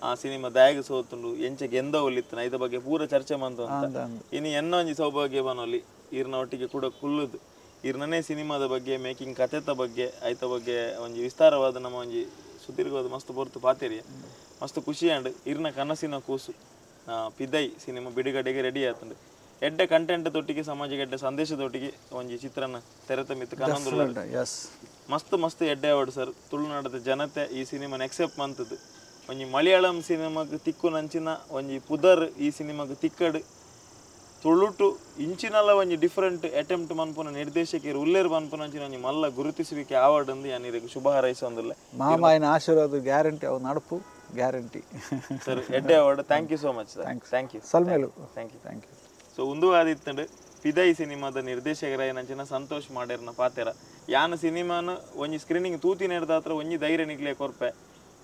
ಆ ಸಿನಿಮಾ ದಾಯಗ ಸೋತುಂಡು ಎಂಚ ಗೆಂದ ಒಲಿತ್ತು ಐದ ಬಗ್ಗೆ ಪೂರ ಚರ್ಚೆ ಮಂತು ಅಂತ ಇನ್ನು ಎನ್ನ ಒಂಜಿ ಸೌಭಾಗ್ಯ ಬನೊಲಿ ಈರ್ನ ಒಟ್ಟಿಗೆ ಕೂಡ ಕುಲ್ಲುದು ಈರ್ನೇ ಸಿನಿಮಾದ ಬಗ್ಗೆ ಮೇಕಿಂಗ್ ಕಥೆತ ಬಗ್ಗೆ ಐತ ಬಗ್ಗೆ ಒಂಜಿ ವಿಸ್ತಾರವಾದ ನಮ್ಮ ಒಂಜಿ ಸುದೀರ್ಘವಾದ ಮಸ್ತ್ ಹೊರ್ತು ಪಾತಿರಿ ಮಸ್ತ್ ಖುಷಿ ಅಂಡ್ ಈರ್ನ ಕನಸಿನ ಕೂಸು ಪಿದೈ ಸಿನಿಮಾ ಬಿಡುಗಡೆಗೆ ರೆಡಿ ಆತಂಡು ಎಡ್ಡೆ ಕಂಟೆಂಟ್ ತೊಟ್ಟಿಗೆ ಸಮಾಜಕ್ಕೆ ಎಡ್ಡೆ ಸಂದೇಶದೊಟ್ಟಿಗೆ ಒಂಜಿ ಚಿತ್ರನ ತೆರೆತ ಮಿತ್ತು ಕನೊಂದುಲ್ಲ ಮಸ್ತ್ ಮಸ್ತ್ ಎಡ್ಡೆ ಅವಾರ್ಡ್ ಸರ್ ತುಳುನಾಡದ ಜನತೆ ಈ ಸಿನಿಮಾನ ಎಕ್ಸೆಪ್ಟ್ ಮಂತದ್ದು ಒಂಜಿ ಮಲಯಾಳಂ ಸಿನಿಮಾಗೆ ತಿಕ್ಕು ನಂಚಿನ ಒಂಜಿ ಪುದರ್ ಈ ಸಿನಿಮಾಗೆ ತಿಕ್ಕಡು ತುಳುಟು ಇಂಚಿನಲ್ಲ ಒಂಜಿ ಡಿಫ್ರೆಂಟ್ ಅಟೆಂಪ್ಟ್ ಮನ್ಪುನ ನಿರ್ದೇಶಕರು ಉಲ್ಲೇರು ಮನ್ಪುನಂಚಿನ ಒಂಜಿ ಮಲ್ಲ ಗುರುತಿಸುವಿಕೆ ಅವಾರ್ಡ್ ಅಂದು ಯಾನಿರಿಗೆ ಶುಭ ಹಾರೈಸೊಂದಿಲ್ಲ ಮಾಮಾಯಿನ ಆಶೀರ್ವಾದ ಗ್ಯಾರಂಟಿ ಅವು ನಡಪು ಗ್ಯಾರಂಟಿ ಸರ್ ಎಡ್ಡೆ award thank you so much sir thank you ಸಲ್ಮೇಲು ಥ್ಯಾಂಕ್ ಯು ಸೊ ಒಂದು ಆದಿತ್ತಂಡು ಪಿದಾಯಿ ಸಿನಿಮಾದ ನಿರ್ದೇಶಕರ ಏನಂಚಿನ ಸಂತೋಷ್ ಮಾಡೇರ್ನ ಪಾತೆರ ಯಾನ ಸಿನಿಮಾನ ಒಂಜಿ ಸ್ಕ್ರೀನಿಂಗ್ ತೂತಿ ನೆಡ್ದಾತ್ರ ಒಂಜಿ ಧೈರ್ಯ ನಿಕ್ಲೆ ಕೊರ್ಪೆ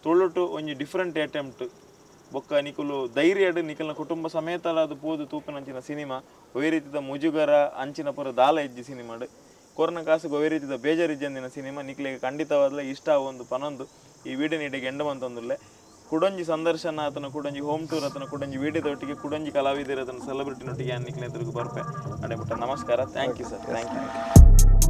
ತುಳುಟು ಒಂಜಿ ಡಿಫ್ರೆಂಟ್ ಅಟೆಂಪ್ಟ್ ಬೊಕ್ಕ ನಿಕುಲು ಧೈರ್ಯಡ್ ನಿಕಲ್ನ ಕುಟುಂಬ ಸಮೇತಲಾದ ಪೋದು ತೂಪಿನಂಚಿನ ಸಿನಿಮಾ ಒಯ್ ರೀತಿದ ಮುಜುಗರ ಅಂಚಿನ ಪುರ ದಾಲ ಇಜ್ಜಿ ಸಿನಿಮಾಡ್ ಕೊರೋನಾ ಕಾಸಿಗೆ ಒಯ್ ರೀತಿದ ಬೇಜಾರಿಜ್ಜಂದಿನ ಸಿನಿಮಾ ನಿಕ್ಲೆಗೆ ಖಂಡಿತವಾದ್ಲ ಇಷ್ಟ ಒಂದು ಪನೊಂದು ಈ ವಿಡಿಯೋ ನೀಡಿಗೆ ಎಂಡ ಬಂತೊಂದುಲ್ಲೆ ಕುಡೊಂಜಿ ಸಂದರ್ಶನ ಆತನ ಕುಡೊಂಜಿ ಹೋಮ್ ಟೂರ್ ಆತನ ಕುಡೊಂಜಿ ವಿಡಿಯೋದೊಟ್ಟಿಗೆ ಕುಡೊಂಜಿ ಕಲಾವಿದರ ಅದನ್ನು ಸೆಲೆಬ್ರಿಟಿನೊಟ್ಟಿಗೆ ಅನ್ನಿಕ್ಲೆ ಎದುರಿಗೆ ಬರ್ಪೆ ಅಡೆ ಬಿಟ್ಟ ನಮಸ್ಕಾರ thank you sir thank you